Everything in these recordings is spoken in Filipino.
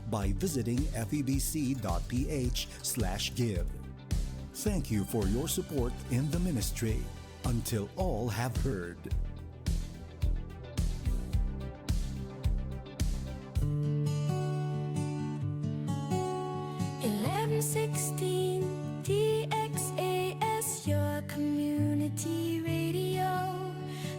by visiting febc.ph/give. Thank you for your support in the ministry. Until all have heard. DXAS, your community radio.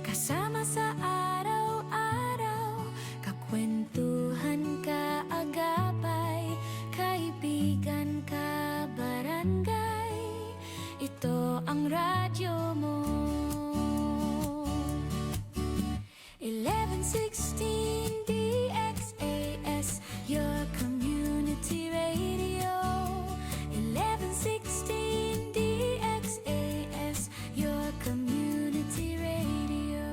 Kasama sa araw-araw, kakwentuhan ka agapay, kaibigan ka barangay. Ito ang radyo mo. 1116 DXAS, your community radio. 1116 DXAS, your community radio.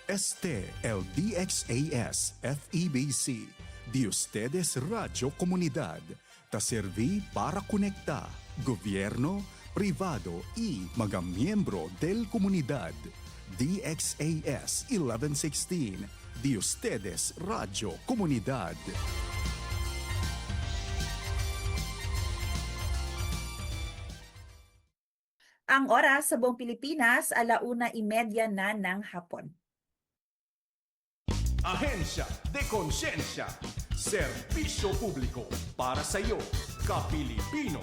Este el DXAS FEBC, de ustedes Radio Comunidad, ta serví para conectar gobierno, privado y mga miembro del comunidad. DXAS 1116, de ustedes Radio Comunidad. Ang oras sa buong Pilipinas, 1:30 na ng hapon. Ahensya de Konsensya. Serbisyo publiko para sa iyo, ka-Pilipino.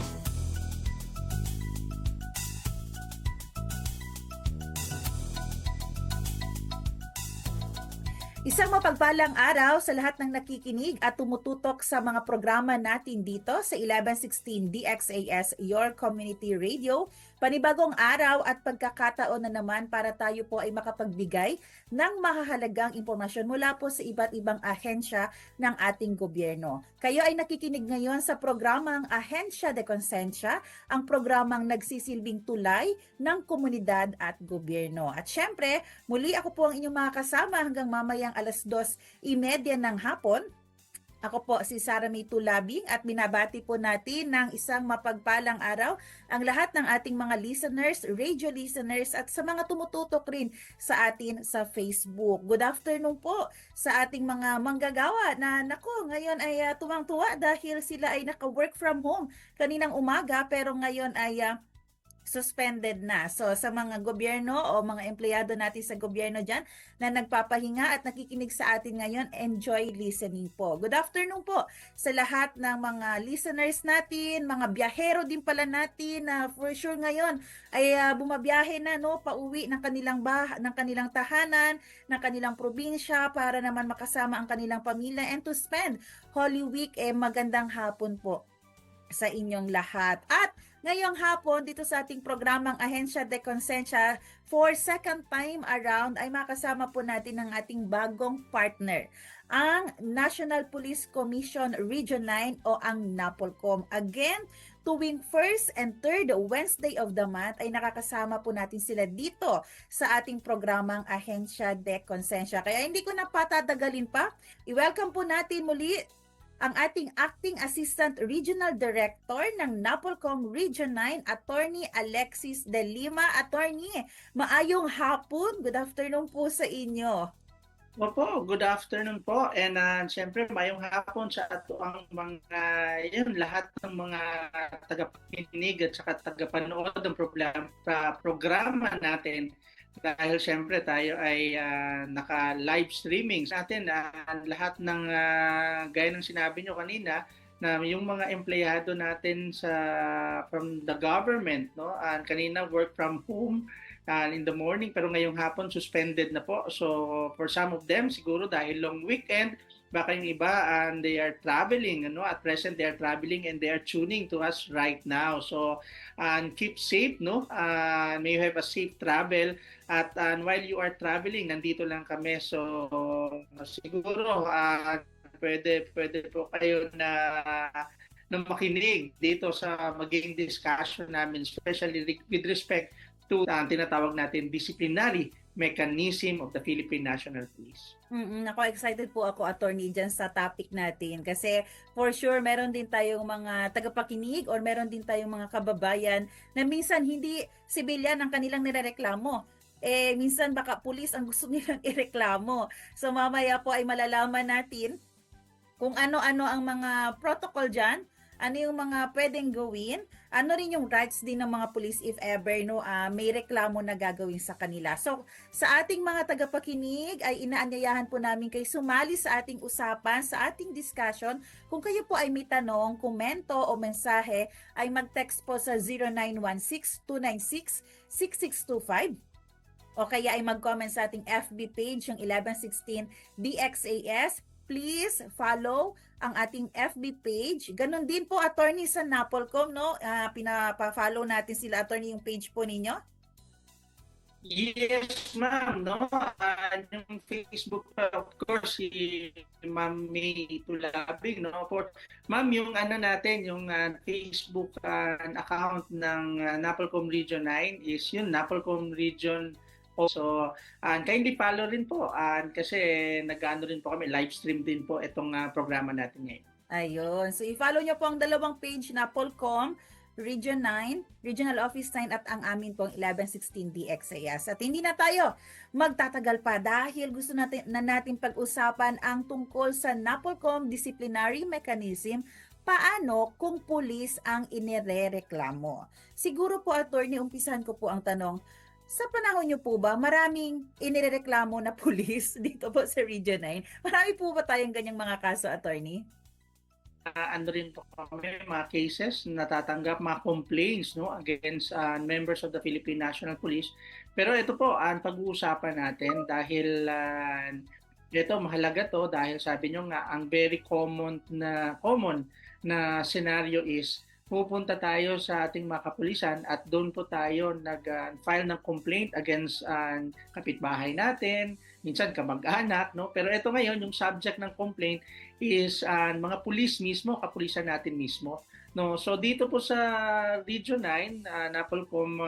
Isang mapagpalang araw sa lahat ng nakikinig at tumututok sa mga programa natin dito sa 1116 DXAS, your community radio. Panibagong araw at pagkakataon na naman para tayo po ay makapagbigay ng mahahalagang impormasyon mula po sa iba't ibang ahensya ng ating gobyerno. Kayo ay nakikinig ngayon sa programang Ahensya de Konsensya, ang programang nagsisilbing tulay ng komunidad at gobyerno. At syempre, muli ako po ang inyong mga kasama hanggang mamayang 2:30 ng hapon. Ako po si Sara May Tulabing at binabati po natin ng isang mapagpalang araw ang lahat ng ating mga listeners, radio listeners at sa mga tumututok rin sa atin sa Facebook. Good afternoon po sa ating mga manggagawa na ngayon ay tuwang-tuwa dahil sila ay naka-work from home kaninang umaga pero ngayon ay suspended na. So sa mga gobyerno o mga empleyado natin sa gobyerno dyan na nagpapahinga at nakikinig sa atin ngayon, enjoy listening po. Good afternoon po sa lahat ng mga listeners natin, mga biyahero din pala natin na for sure ngayon ay bumabiyahe na pauwi ng kanilang tahanan, ng kanilang probinsya para naman makasama ang kanilang pamilya and to spend Holy Week. Magandang hapon po sa inyong lahat. At ngayong hapon dito sa ating programang Ahensya de Konsensya, for second time around ay makasama po natin ang ating bagong partner, ang National Police Commission Region 9 o ang NAPOLCOM. Again, tuwing first and third Wednesday of the month ay nakakasama po natin sila dito sa ating programang Ahensya de Konsensya. Kaya hindi ko na patatagalin pa, i-welcome po natin muli ang ating Acting Assistant Regional Director ng NAPOLCOM Region 9, Attorney Alexis De Lima. Attorney, maayong hapon. Good afternoon po sa inyo. Opo, good afternoon po. And siyempre, maayong hapon sa ato ang mga, lahat ng mga tagapakinig at saka tagapanood ng programa natin. Dahil siyempre tayo ay naka-live streaming sa atin. Lahat ng, gaya ng sinabi nyo kanina, na yung mga empleyado natin from the government, kanina work from home in the morning, pero ngayong hapon suspended na po. So for some of them, siguro dahil long weekend, baka yung iba they are traveling, at present they are traveling and they are tuning to us right now. So keep safe, may you have a safe travel at while you are traveling, nandito lang kami. So siguro pwede po kayo na makinig dito sa magiging discussion namin, especially with respect to tinatawag natin disciplinary mechanism of the Philippine National Police. Excited po ako, Attorney, dyan sa topic natin. Kasi for sure, meron din tayong mga tagapakinig or meron din tayong mga kababayan na minsan hindi sibilyan ang kanilang nirereklamo. minsan baka pulis ang gusto nilang ireklamo. So mamaya po ay malalaman natin kung ano-ano ang mga protocol dyan, ano yung mga pwedeng gawin, ano rin yung rights din ng mga police if ever may reklamo na gagawin sa kanila. So sa ating mga tagapakinig ay inaanyayahan po namin kayo sumali sa ating usapan, sa ating discussion. Kung kayo po ay may tanong, komento o mensahe ay mag-text po sa 0916-296-6625 o kaya ay mag-comment sa ating FB page yung 1116 DXAS. Please follow ang ating FB page. Ganon din po, attorney, sa Napolcom, no? Pinapa-follow natin sila, attorney, yung page po ninyo. Yes, ma'am. No? Yung Facebook, of course, si Ma'am May Tulabig. No? Ma'am, yung natin, yung Facebook account ng Napolcom Region 9 is yun, Napolcom Region. So, kindly follow rin po kasi nag-ano rin po kami, live stream din po itong programa natin ngayon. Ayun. So, i-follow nyo po ang dalawang page, Napolcom, Region 9, Regional Office 9 at ang amin pong 1116 DXAS. At hindi na tayo magtatagal pa dahil gusto natin pag-usapan ang tungkol sa Napolcom Disciplinary Mechanism. Paano kung pulis ang inirereklamo? Siguro po, attorney, umpisahan ko po ang tanong. Sa panahon niyo po ba, maraming inireklamo na pulis dito po sa Region 9? Marami po ba tayong ganyang mga kaso, attorney? Ano rin po kami, mga cases, natatanggap mga complaints against members of the Philippine National Police. Pero ito po, ang pag-uusapan natin dahil ito, mahalaga to dahil sabi nyo nga, ang very common na scenario is pupunta tayo sa ating mga kapulisan at doon po tayo nag-file ng complaint against kapitbahay natin, minsan kamag-anak, no? Pero ito ngayon, yung subject ng complaint is mga pulis mismo, kapulisan natin mismo. No? So dito po sa Region 9, Napolcom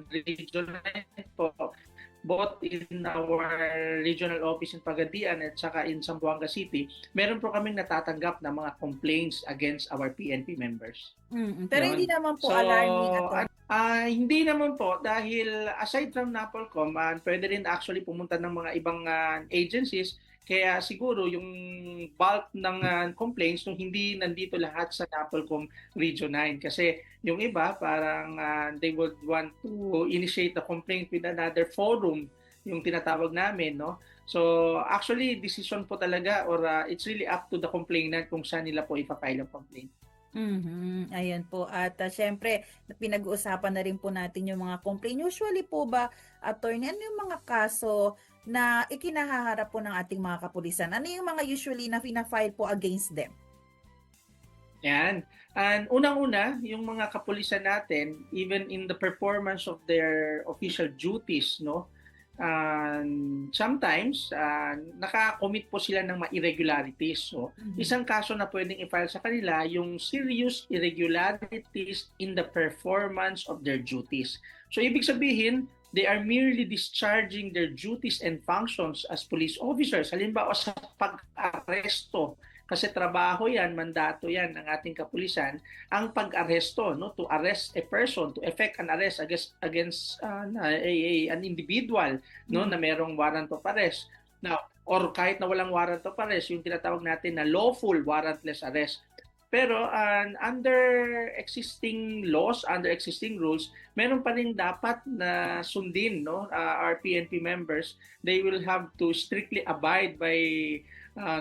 Region 9 po, both in our regional office in Pagadian at saka in Zamboanga City, meron po kaming natatanggap na mga complaints against our PNP members. Pero hindi naman po alarming at hindi naman po dahil aside from Napolcom, pwede rin actually pumunta ng mga ibang agencies. Kaya siguro yung bulk ng complaints hindi nandito lahat sa Napolcom Region 9 kasi yung iba parang they would want to initiate the complaint with another forum, yung tinatawag namin, no? So actually decision po talaga or it's really up to the complainant kung saan nila po ipa-file ang complaint. Ayan po. At syempre, pinag-uusapan na rin po natin yung mga complaint. Usually po ba, attorney, ano yung mga kaso na ikinahaharap po ng ating mga kapulisan? Ano yung mga usually na fina-file po against them? Yan. And unang-una, yung mga kapulisan natin, even in the performance of their official duties, no, sometimes naka-commit po sila ng mga irregularities. So, isang kaso na pwedeng i-file sa kanila yung serious irregularities in the performance of their duties. So, ibig sabihin, they are merely discharging their duties and functions as police officers. Halimbawa sa pag-aresto, kasi trabaho yan, mandato yan ng ating kapulisan, ang pag-aresto, no, to arrest a person, to effect an arrest against an individual, no, na merong warrant of arrest. Now, or kahit na walang warrant of arrest, yung tinatawag natin na lawful warrantless arrest. Pero under existing laws, under existing rules, meron pa rin dapat na sundin, no? Our PNP members, they will have to strictly abide by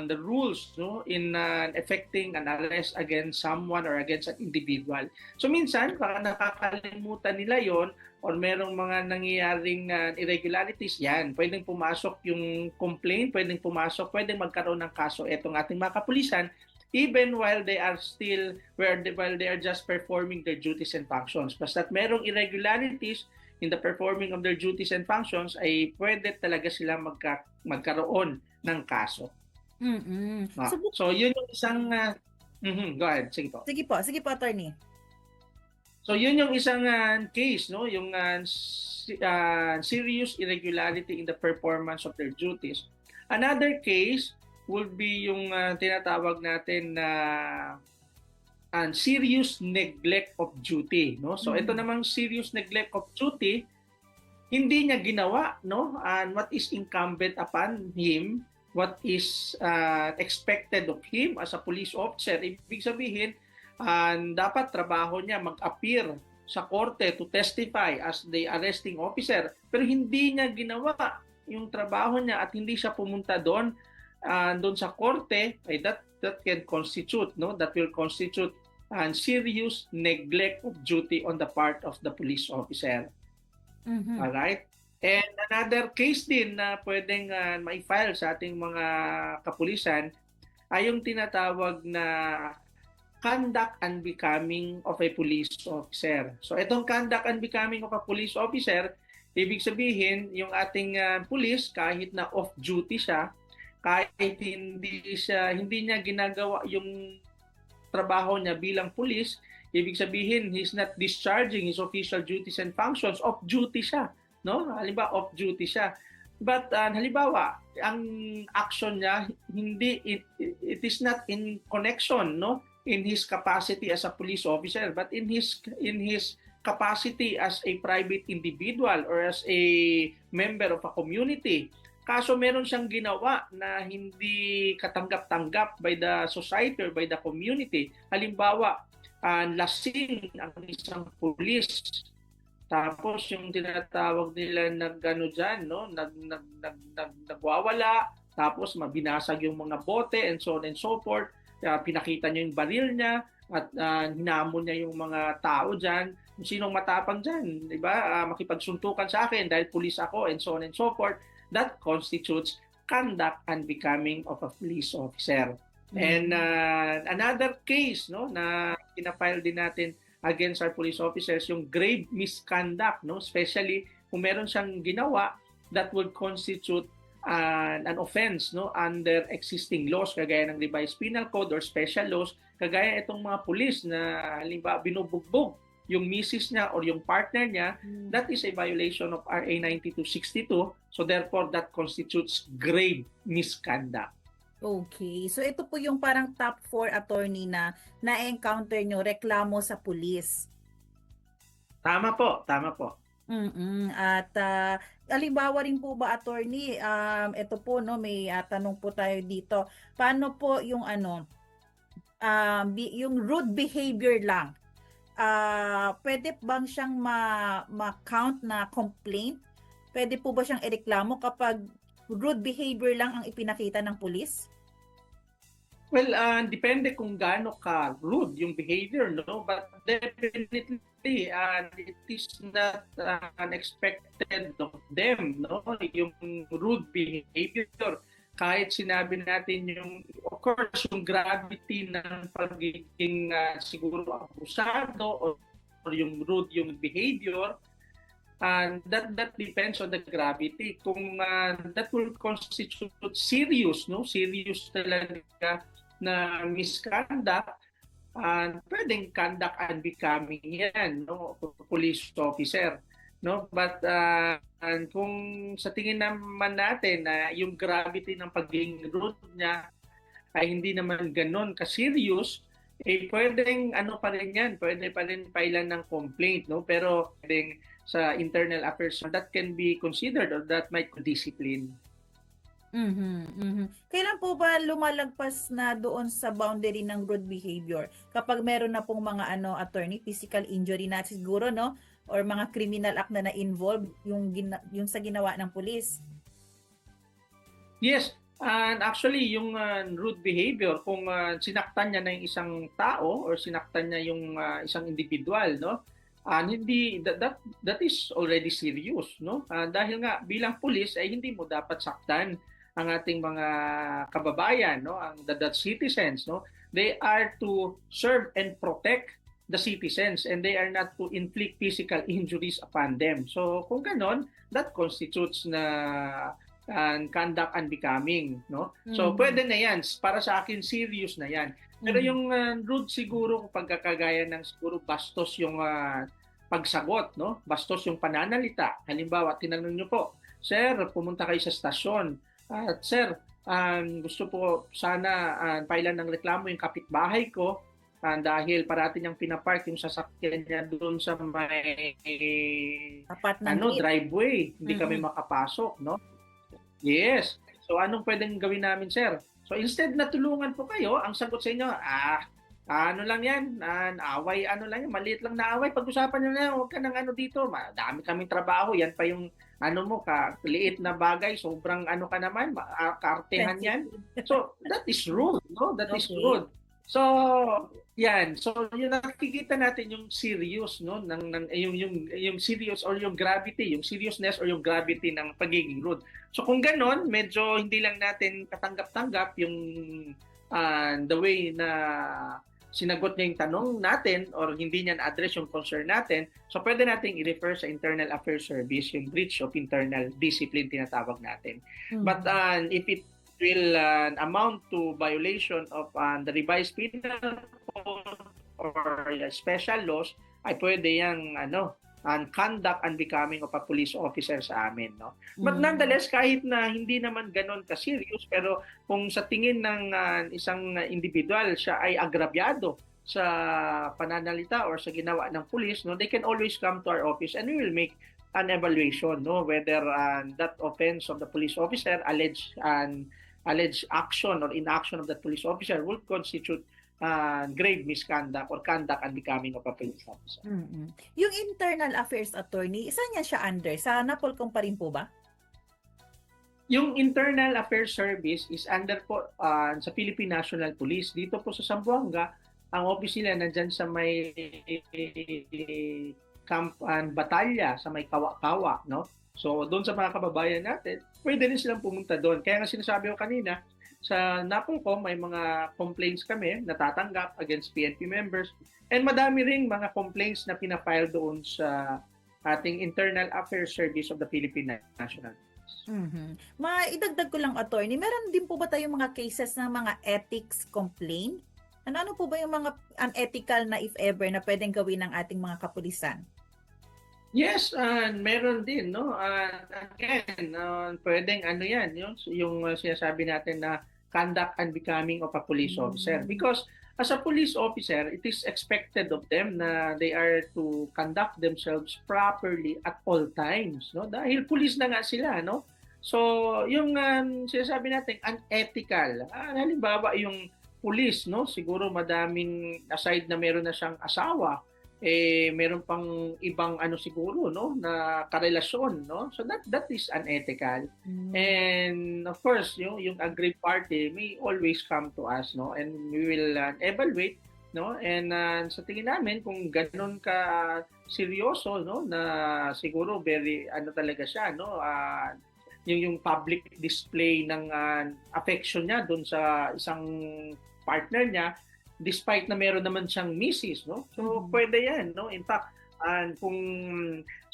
the rules, no, in effecting an arrest against someone or against an individual. So minsan, baka nakakalimutan nila yon or merong mga nangyayaring irregularities, yan. Pwedeng pumasok yung complaint, pwedeng magkaroon ng kaso etong ating mga kapulisan, even while they are just performing their duties and functions. Basta't merong irregularities in the performing of their duties and functions, ay pwede talaga sila magkaroon ng kaso. So, yun yung isang... go ahead, sige po. Sige po, attorney. So, yun yung isang case, no? Yung serious irregularity in the performance of their duties. Another case would be yung tinatawag natin na serious neglect of duty, no? So ito namang serious neglect of duty hindi niya ginawa, no? And what is incumbent upon him, what is expected of him as a police officer. Ibig sabihin, dapat trabaho niya mag-appear sa korte to testify as the arresting officer. Pero hindi niya ginawa yung trabaho niya at hindi siya pumunta doon sa korte, that can constitute, no? That will constitute serious neglect of duty on the part of the police officer. Mhm. Alright? And another case din na pwedeng ma-file sa ating mga kapulisan ay yung tinatawag na conduct unbecoming of a police officer. So itong conduct unbecoming of a police officer, ibig sabihin yung ating police kahit na off-duty siya, kahit hindi niya ginagawa yung trabaho niya bilang police, ibig sabihin he's not discharging his official duties and functions, off-duty siya. No? Halimbawa, off-duty siya. But halimbawa, ang action niya, it is not in connection, no? In his capacity as a police officer, but in his capacity as a private individual or as a member of a community. Kaso meron siyang ginawa na hindi katanggap-tanggap by the society or by the community. Halimbawa, lasing ang isang police. Tapos yung tinatawag nila nagwawala, tapos mabinasag yung mga bote and so on and so forth. Pinakita niya yung baril niya at hinamon niya yung mga tao dyan. Sinong matapang dyan, di ba? Makipagsuntukan sa akin dahil pulis ako and so on and so forth. That constitutes conduct unbecoming of a police officer. And another case, no, na pinafile din natin against our police officers, yung grave misconduct, no, especially kung meron siyang ginawa that would constitute an offense, no, under existing laws kagaya ng revised penal code or special laws, kagaya itong mga pulis na halimbawa binubugbog yung misis niya or yung partner niya, that is a violation of RA 9262. So therefore, that constitutes grave misconduct. Okay. So ito po yung parang top 4 attorney na na-encounter nyo, reklamo sa pulis. Tama po, tama po. At halimbawa rin po ba, attorney, ito po, no, may tanong po tayo dito. Paano po yung yung rude behavior lang? Pwede bang siyang ma-count na complaint? Pwede po ba siyang ireklamo kapag rude behavior lang ang ipinakita ng pulis? Well, depende kung gaano ka rude yung behavior, no? But definitely, it is not unexpected of them, no? Yung rude behavior. Kahit sinabi natin of course, yung gravity ng pagiging siguro abusado or yung rude yung behavior, that depends on the gravity. Kung that will constitute serious, no? Serious talaga na misconduct, pwedeng conduct unbecoming yan, no? Police officer. No, but kung sa tingin naman natin na yung gravity ng pagiging rude niya ay hindi naman ganoon ka-serious, pwedeng pa rin yan, pwede pa rin pailan ng complaint, no? Pero pwedeng sa internal affairs that can be considered or that might discipline. Kailan po ba lumalagpas na doon sa boundary ng rude behavior? Kapag meron na pong mga attorney, physical injury na siguro, no? Or mga criminal act na na-involve yung sa ginawa ng pulis? Yes, and actually yung rude behavior, kung sinaktan niya na yung isang tao or sinaktan niya yung isang individual, no? Hindi that is already serious, no? Dahil nga bilang pulis ay hindi mo dapat saktan ang ating mga kababayan, no? Ang the citizens, no? They are to serve and protect the citizens and they are not to inflict physical injuries upon them. So kung ganon, that constitutes na conduct unbecoming, no? So pwede na yan, para sa akin serious na yan. Pero yung rude siguro kapag kagaya ng siguro bastos yung pagsagot, no? Bastos yung pananalita. Halimbawa, tinanong niyo po, "Sir, pumunta kayo sa stasyon. At sir, gusto po sana pailan ng reklamo yung kapitbahay ko dahil parati niyang pinapark yung sasakyan niya doon sa may Tapat ng gate. driveway. Hindi kami Mhm. makapasok, no? Yes. So anong pwedeng gawin namin, sir? So instead na tulungan po kayo, ang sagot sa inyo, ano lang yan, away, ano lang yan, maliit lang na away, pag-usapan nyo na yan, huwag ka ng ano dito, madami kaming trabaho, yan pa yung ano mo, liit na bagay, sobrang ano ka naman, kaartehan yan. So that is rude, no? That is Okay. rude. So, yan. So, yung nakikita natin yung serious, no, yung serious or yung gravity, yung seriousness or yung gravity ng pagiging rude. So, kung ganon, medyo hindi lang natin katanggap-tanggap yung the way na sinagot niya yung tanong natin or hindi niya na-address yung concern natin, so pwede nating i-refer sa Internal Affairs Service, yung breach of internal discipline tinatawag natin. Mhm. But if it will amount to violation of the revised penal code or special laws, ay pwede yung conduct unbecoming of a police officer sa amin, no? But nonetheless, kahit na hindi naman ganon ka-serious, pero kung sa tingin ng isang individual siya ay agrabyado sa pananalita or sa ginawa ng police, no, they can always come to our office and we will make an evaluation, no, whether that offense of the police officer, alleged action or inaction of that police officer will constitute grave misconduct or conduct unbecoming of a police officer. Mhm. Yung internal affairs attorney, saan niya siya under? Sa Napolcom pa rin po ba? Yung Internal Affairs Service is under po sa Philippine National Police. Dito po sa Zamboanga, ang office nila nandyan sa may camp batalya, sa may Kawa-Kawa, no? So, doon sa mga kababayan natin, pwede rin silang pumunta doon. Kaya nga sinasabi ko kanina, sa Napolcom may mga complaints kami natatanggap against PNP members and madami ring mga complaints na pinafile doon sa ating Internal Affairs Service of the Philippine National Police. Mhm. Maidagdag ko lang, attorney, meron din po ba tayong mga cases ng mga ethics complaint? Ano po ba yung mga unethical na, if ever, na pwedeng gawin ng ating mga kapulisan? Yes, meron din, no? Again, pwedeng ano yan, yung sinasabi natin na conduct unbecoming of a police officer. Because as a police officer, it is expected of them na they are to conduct themselves properly at all times, no? Dahil police na nga sila, no? So, yung sinasabi natin unethical. Halimbawa, yung police, no? Siguro madaming, aside na meron na siyang asawa, meron pang ibang siguro, no, na karelasyon, no? So that is unethical. And of course, yung aggrieved party may always come to us, no, and we will evaluate, no, and sa tingin namin kung ganun ka seryoso, no, na siguro very talaga siya, no, yung public display ng affection niya doon sa isang partner niya, despite na meron naman siyang misis, no? So, pwede yan, no? In fact, kung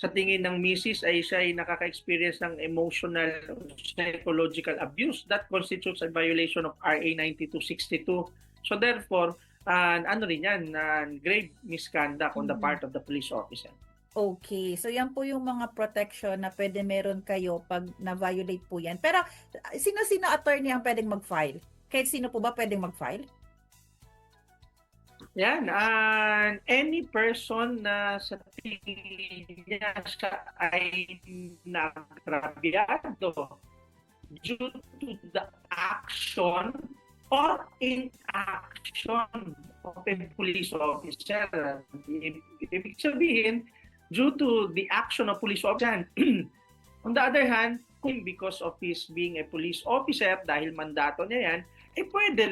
sa tingin ng misis ay siya ay nakaka-experience ng emotional or psychological abuse, that constitutes a violation of RA 9262. So, therefore, rin yan, grave misconduct on the part of the police officer. Okay, so yan po yung mga protection na pwede meron kayo pag na-violate po yan. Pero, sino-sino attorney ang pwedeng mag-file? Kahit sino po ba pwedeng mag-file? Yan, any person na sa tingin niya siya ay nagrabyado due to the action or inaction of a police officer. Ibig sabihin, due to the action of police officer. On the other hand, kung because of his being a police officer, dahil mandato niya yan, pwede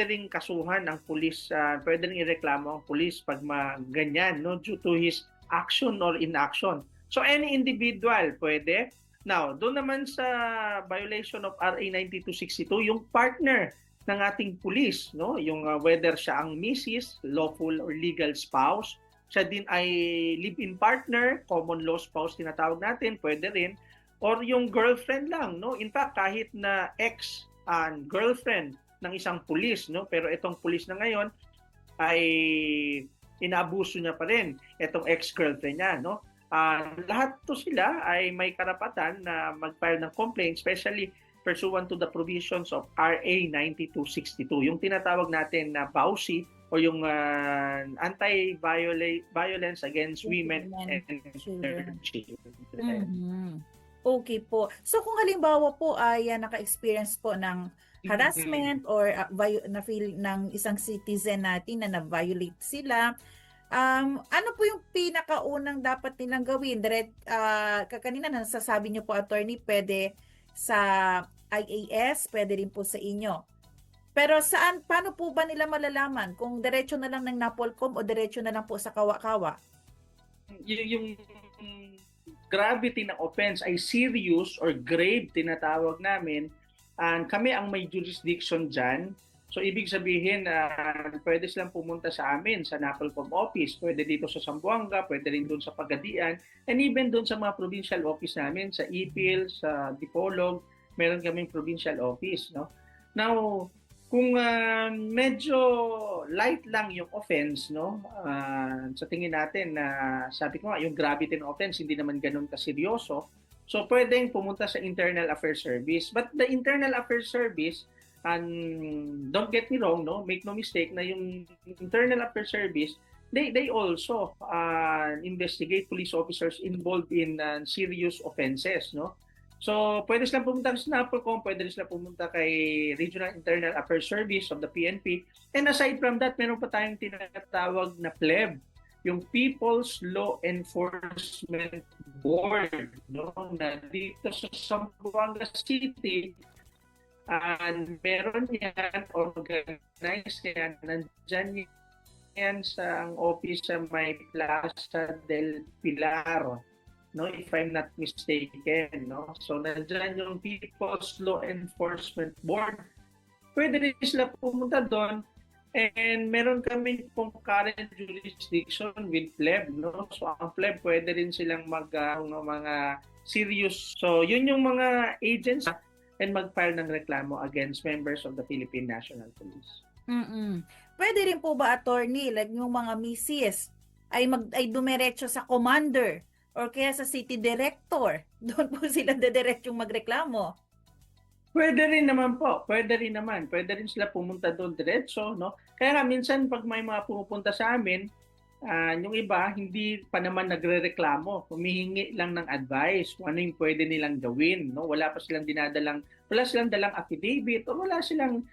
ring kasuhan ng pulis, pwede ring ireklamo ang pulis pag ganyan, no, due to his action or inaction. So any individual pwede. Now, doon naman sa violation of RA 9262, yung partner ng ating pulis, no, yung whether siya ang misis, lawful or legal spouse, siya din ay live-in partner, common law spouse tinatawag natin, pwede rin, or yung girlfriend lang, no. In fact, kahit na ex and girlfriend ng isang pulis, no? Pero itong pulis na ngayon ay inaabuso niya pa rin itong ex-girlfriend niya, no? Lahat to sila ay may karapatan na mag-file ng complaint, especially pursuant to the provisions of RA 9262, yung tinatawag natin na BAUSI o yung Anti-Violence Against Women and Children. Children. Mhm. Okay po. So kung halimbawa po ay naka-experience po ng harassment or na-feel ng isang citizen natin na na-violate sila, ano po yung pinakaunang dapat nilang gawin? Kanina nasasabi niyo po, attorney, pwede sa IAS, pwede rin po sa inyo. Pero paano po ba nila malalaman kung diretso na lang ng NAPOLCOM o diretso na lang po sa kawa-kawa? Yung gravity ng offense ay serious or grave, tinatawag namin, and kami ang may jurisdiction dyan. So ibig sabihin, pwede silang pumunta sa amin, sa NAPOLCOM office, pwede dito sa Zamboanga, pwede rin doon sa Pagadian, and even doon sa mga provincial office namin, sa IPIL, sa Dipolog, meron kaming provincial office. No? Now, kung medyo light lang yung offense, no, sa tingin natin na sabi ko nga, yung gravity ng offense hindi naman ganun kaseryoso, so pwedeng pumunta sa Internal Affairs Service. But the Internal Affairs Service, and don't get me wrong, no, make no mistake na yung Internal Affairs Service, they also investigate police officers involved in serious offenses, no. So, pwede silang pumunta sa NAPOLCOM, pwede rin silang pumunta kay Regional Internal Affairs Service of the PNP. And aside from that, meron pa tayong tinatawag na PLEB, yung People's Law Enforcement Board, no? Na dito sa Zamboanga City, and meron yan, organized yan, nandyan yan sa ang office sa may Plaza del Pilar, no, if I'm not mistaken, no. So nandiyan yung People's Law Enforcement Board. Pwede rin sila pumunta doon, and meron kami pong current jurisdiction with PLEB, no. So ang PLEB pwede rin silang mga serious. So yun yung mga agents and mag-file ng reklamo against members of the Philippine National Police. Pwede rin po ba, attorney, like yung mga misis ay dumiretso sa commander or kaya sa city director, doon po sila dediretsyong magreklamo? Pwede rin naman po. Pwede rin naman. Pwede rin sila pumunta doon diretso, no? Kaya nga, minsan pag may mga pumupunta sa amin, yung iba, hindi pa naman nagre-reklamo. Humihingi lang ng advice kung ano yung pwede nilang gawin, no? Wala silang dalang affidavit, o wala silang,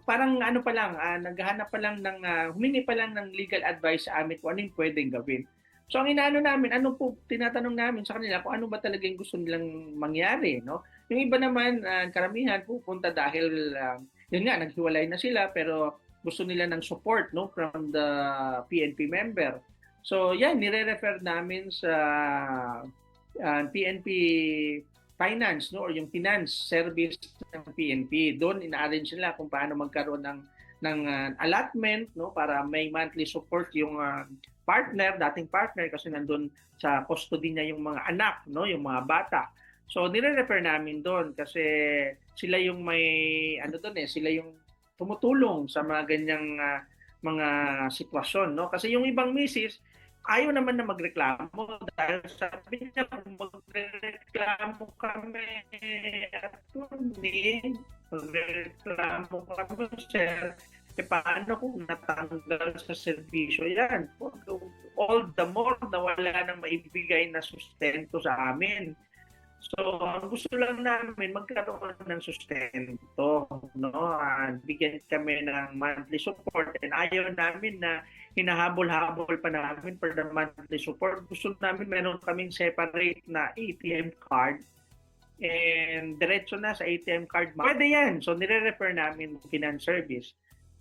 parang ano pa lang, naghahanap pa lang ng, humingi pa lang ng legal advice sa amin kung ano yung pwedeng gawin. So ang inaano namin, tinatanong namin sa kanila kung ano ba talaga yung gusto nilang mangyari, no? Yung iba naman, karamihan pupunta dahil yun nga, naghiwalay na sila pero gusto nila ng support, no, from the PNP member. So yan, nire-refer namin sa PNP Finance, no, or yung finance service ng PNP. Doon ina-arrange nila kung paano magkaroon ng allotment, no, para may monthly support yung dating partner, kasi nandun sa custody niya yung mga anak, no, yung mga bata. So nire-refer namin doon kasi sila yung may sila yung tumutulong sa mga ganyang mga sitwasyon, no? Kasi yung ibang misis ayaw naman na magreklamo dahil sabi niya, kung magreklamo kami sir, paano kung natanggal sa serbisyo yan? All the more na wala nang maibigay na sustento sa amin. So, ang gusto lang namin, magkaroon ng sustento, no? Bigyan kami ng monthly support, and ayaw namin na hinahabol-habol pa namin for the monthly support. Gusto namin meron kaming separate na ATM card, and diretso na sa ATM card. Pwede yan. So, nire-refer namin finance service.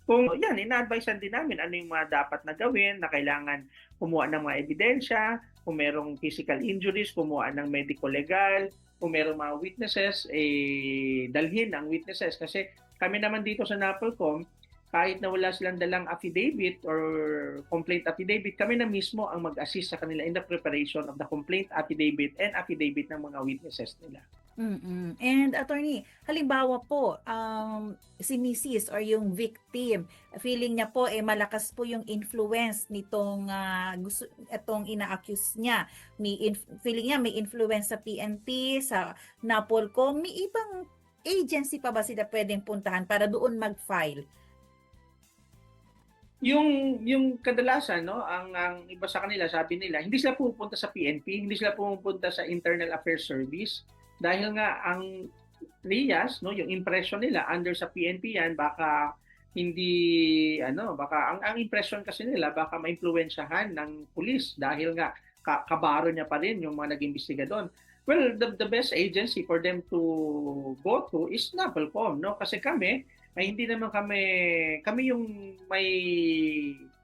Kung yan, ina-advisean din namin ano yung mga dapat na gawin, na kailangan kumuha ng mga ebidensya, kung merong physical injuries, kumuha ng medico-legal, kung merong mga witnesses, dalhin ang witnesses. Kasi kami naman dito sa NAPOLCOM, kahit na wala silang dalang affidavit or complaint affidavit, kami na mismo ang mag-assist sa kanila in the preparation of the complaint affidavit and affidavit ng mga witnesses nila. And attorney, halimbawa po, si Mrs. or yung victim, feeling niya po malakas po yung influence nitong itong ina-accuse niya. Feeling niya may influence sa PNP, sa NAPOLCOM, may ibang agency pa ba sila pwedeng puntahan para doon mag-file? Yung kadalasan, no, ang iba sa kanila, sabi nila, hindi sila pupunta sa PNP, hindi sila pupunta sa Internal Affairs Service dahil nga ang RIAS, no, yung impression nila under sa PNP yan, baka hindi baka ang impression kasi nila baka maimpluwensyahan ng pulis dahil nga kabaro niya pa rin yung mga nag-imbestiga doon. Well, the best agency for them to go to is NAPOLCOM, no? Kasi kami ay hindi naman kami yung may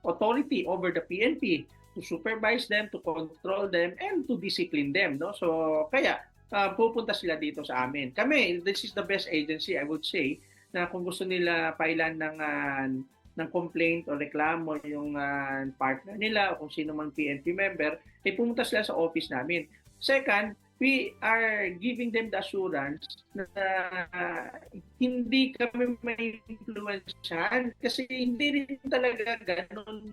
authority over the PNP to supervise them, to control them, and to discipline them, no? So kaya pupunta sila dito sa amin. Kami, this is the best agency, I would say, na kung gusto nila pailan ng complaint o reklamo yung partner nila o kung sino mang PNP member, ay pumunta sila sa office namin. Second, we are giving them the assurance na hindi kami may influensyahan kasi hindi rin talaga ganun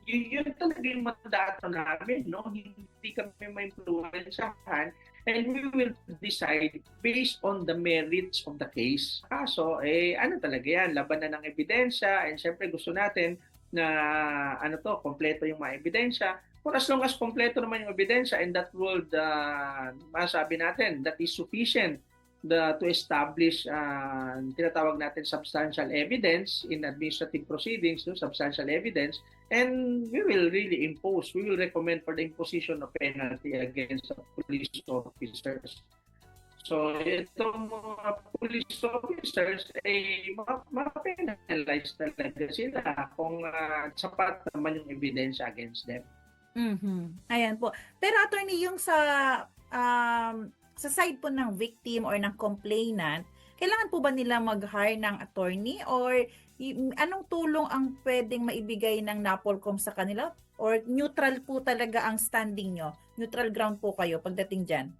yun talaga yung mandato namin, no? Hindi kami may influensyahan and we will decide based on the merits of the case. Kaso, talaga yan, labanan ng ebidensya and syempre gusto natin na kompleto yung mga ebidensya. For as long as kompleto naman yung ebidensya and that would, masabi natin, that is sufficient to establish tinatawag natin substantial evidence in administrative proceedings, no? Substantial evidence, and we will recommend for the imposition of penalty against the police officers. So, itong mga police officers ay ma-penalize talaga sila kung sapat naman yung ebidensya against them. Ayan po. Pero attorney, yung sa side po ng victim or ng complainant, kailangan po ba nila mag-hire ng attorney or anong tulong ang pwedeng maibigay ng NAPOLCOM sa kanila? Or neutral po talaga ang standing nyo? Neutral ground po kayo pagdating dyan?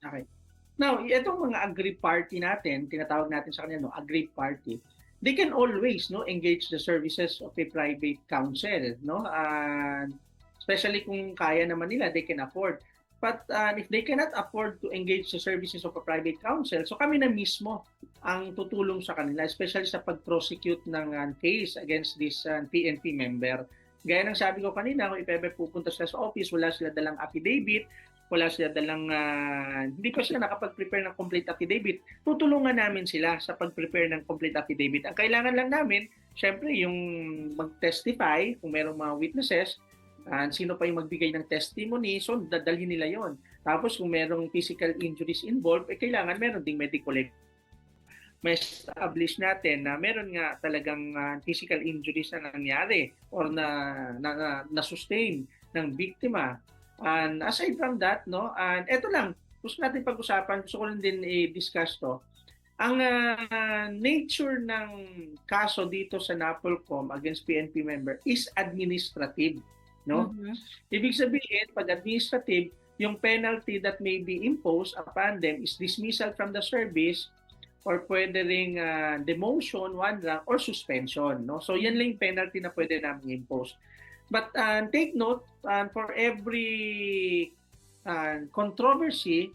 Okay. Now, itong mga aggrieved party natin, tinatawag natin sa kanila, aggrieved party, they can always engage the services of a private counsel, especially kung kaya naman nila, they can afford. But if they cannot afford to engage the services of a private counsel, so kami na mismo ang tutulong sa kanila, especially sa pag-prosecute ng case against this PNP member. Gaya ng sabi ko kanina, kung pupunta sila sa office, wala sila dalang affidavit, wala sila dalang, hindi pa sila nakapag-prepare ng complete affidavit, tutulungan namin sila sa pag-prepare ng complete affidavit. Ang kailangan lang namin, syempre, yung mag-testify, kung merong mga witnesses, sino pa yung magbigay ng testimony, so dadalhin nila yon. Tapos kung merong physical injuries involved, kailangan meron ding medical may establish natin na meron nga talagang physical injuries na nangyari or na sustain ng biktima. And aside from that, and eto lang, gusto natin pag-usapan, gusto ko rin din i-discuss to. Ang nature ng kaso dito sa NAPOLCOM against PNP member is administrative, Ibig sabihin, pag administrative, yung penalty that may be imposed upon them is dismissal from the service or pwede ring demotion, one rank, or suspension, So yan lang yung penalty na pwede namin impose. But take note, for every controversy,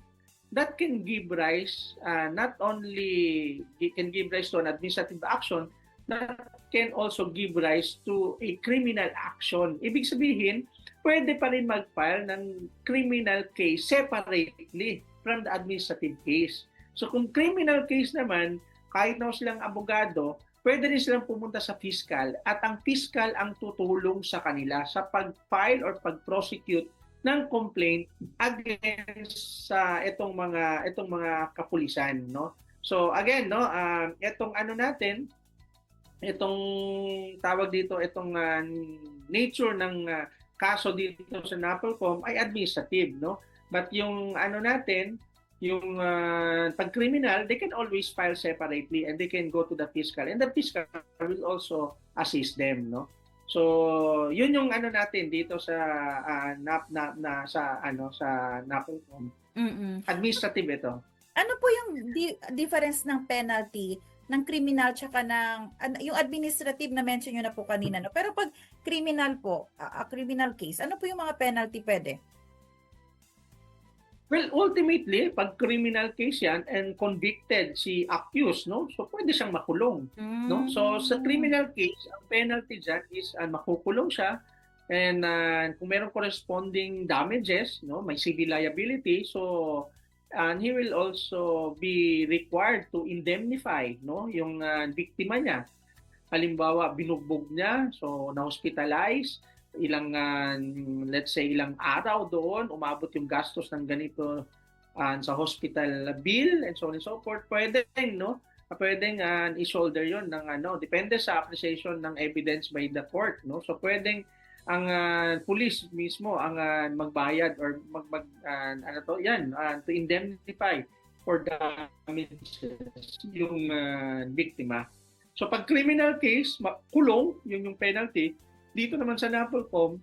that can give rise, not only it can give rise to an administrative action, that can also give rise to a criminal action. Ibig sabihin, pwede pa rin mag-file ng criminal case separately from the administrative case. So kung criminal case naman, kahit na silang abogado, pwede rin silang pumunta sa fiscal at ang fiscal ang tutulong sa kanila sa pag-file or pag-prosecute ng complaint against sa itong mga kapulisan, So again, itong itong tawag dito, itong nature ng kaso dito sa NAPOLCOM ay administrative, But yung yung pag-criminal, they can always file separately and they can go to the fiscal and the fiscal will also assist them, So, yun yung natin dito sa sa NAPOLCOM. Administrative ito. Ano po yung difference ng penalty ng criminal tsaka ng yung administrative na mention nyo na po kanina, Pero pag criminal po, a criminal case, ano po yung mga penalty pwede? Well, ultimately, pag criminal case yan and convicted si accused, no? So pwede siyang makulong, no? So sa criminal case, ang penalty dyan is makukulong siya, and kung meron corresponding damages, no, may civil liability, so and he will also be required to indemnify, no, yung biktima niya. Halimbawa, binugbog niya, so na-hospitalize, ilang, let's say, ilang araw doon, umabot yung gastos ng ganito sa hospital bill, and so on and so forth, pwedeng, no? Pwedeng i-shoulder yon ng, depende sa appreciation ng evidence by the court, no? So, pwedeng ang police mismo ang magbayad or to indemnify for damages yung biktima. So pag criminal case, kulong, yun yung penalty. Dito naman sa NAPOLCOM,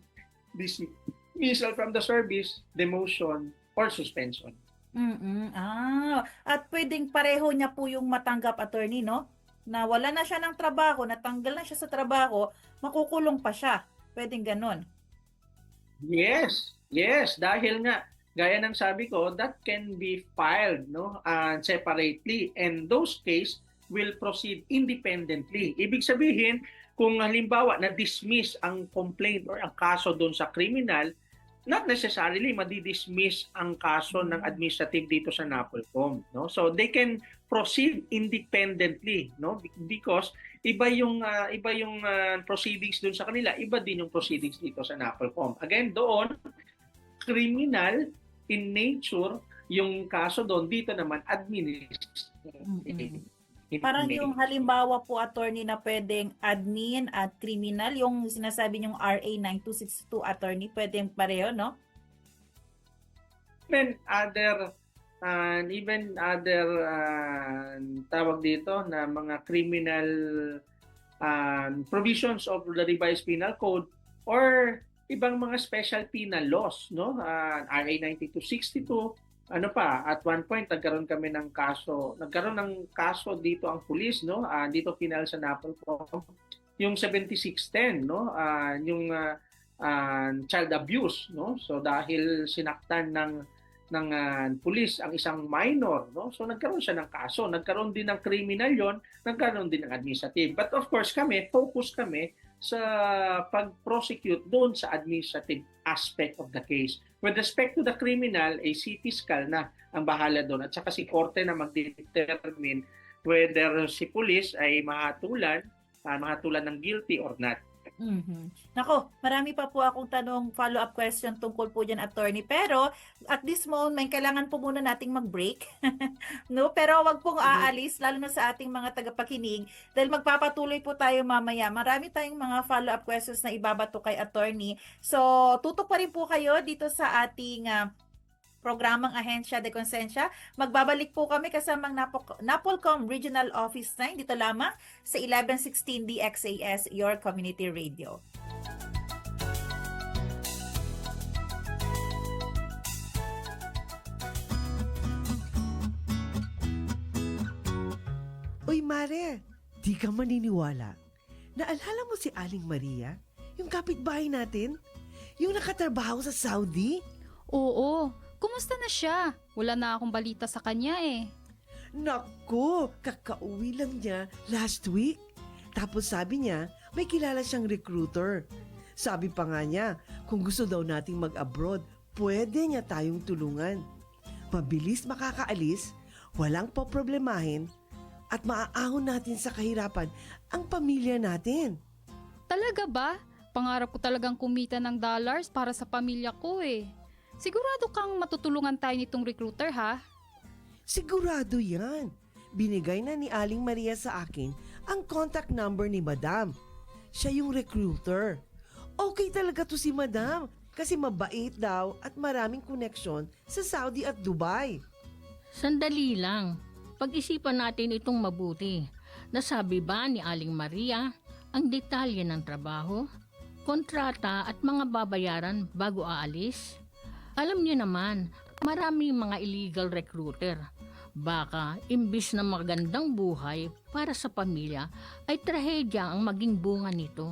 dismissal from the service, demotion, or suspension. At pwedeng pareho niya po yung matanggap, attorney, no? Na wala na siya ng trabaho, natanggal na siya sa trabaho, makukulong pa siya. Pwedeng ganon. Yes, dahil nga, gaya ng sabi ko, that can be filed, no, separately, and those case will proceed independently. Ibig sabihin, kung halimbawa na-dismiss ang complaint or ang kaso doon sa criminal, not necessarily madidismiss ang kaso ng administrative dito sa NAPOLCOM, no? So they can proceed independently, no? Because iba yung proceedings doon sa kanila, iba din yung proceedings dito sa NAPOLCOM. Again, doon criminal in nature yung kaso doon, dito naman administrative. Parang yung halimbawa po, attorney, na pwedeng admin at criminal, yung sinasabi niyong RA 9262, attorney, pwedeng pareho, no? Even other tawag dito na mga criminal provisions of the revised penal code or ibang mga special penal laws, no? RA 9262, at one point nagkaroon ng kaso dito ang pulis, no? Dito pinal sa NAPOLCOM yung 7610, no? Yung child abuse, no? So dahil sinaktan ng pulis ang isang minor, no? So nagkaroon siya ng kaso, nagkaroon din ng criminal yon, nagkaroon din ng administrative. But of course focus kami sa pag-prosecute doon sa administrative aspect of the case. With respect to the criminal, si fiscal na ang bahala doon at saka si korte na mag-determine whether si police ay mahatulan ng guilty or not. Nako, marami pa po akong tanong, follow-up question tungkol po dyan, attorney. Pero at this moment, kailangan po muna nating mag-break. No? Pero wag pong aalis, lalo na sa ating mga tagapakinig, dahil magpapatuloy po tayo mamaya. Marami tayong mga follow-up questions na ibabato kay attorney. So, tutok pa rin po kayo dito sa ating programang Ahensya de Konsensya. Magbabalik po kami kasamang NAPOLCOM Regional Office 9 dito lamang sa 1116 DXAS, your community radio. Uy, Mare, di ka maniniwala. Naalala mo si Aling Maria? Yung kapitbahay natin? Yung nakatrabaho sa Saudi? Oo. Kumusta na siya? Wala na akong balita sa kanya eh. Naku, kakauwi lang niya last week. Tapos sabi niya, may kilala siyang recruiter. Sabi pa nga niya, kung gusto daw nating mag-abroad, pwede niya tayong tulungan. Mabilis makakaalis, walang poproblemahin, at maaahon natin sa kahirapan ang pamilya natin. Talaga ba? Pangarap ko talagang kumita ng dollars para sa pamilya ko eh. Sigurado kang matutulungan tayo nitong recruiter, ha? Sigurado yan. Binigay na ni Aling Maria sa akin ang contact number ni Madam. Siya yung recruiter. Okay talaga to si Madam kasi mabait daw at maraming koneksyon sa Saudi at Dubai. Sandali lang. Pag-isipan natin itong mabuti. Nasabi ba ni Aling Maria ang detalye ng trabaho, kontrata at mga babayaran bago aalis? Alam niyo naman, maraming mga illegal recruiter. Baka, imbis na magandang buhay para sa pamilya, ay trahedya ang maging bunga nito.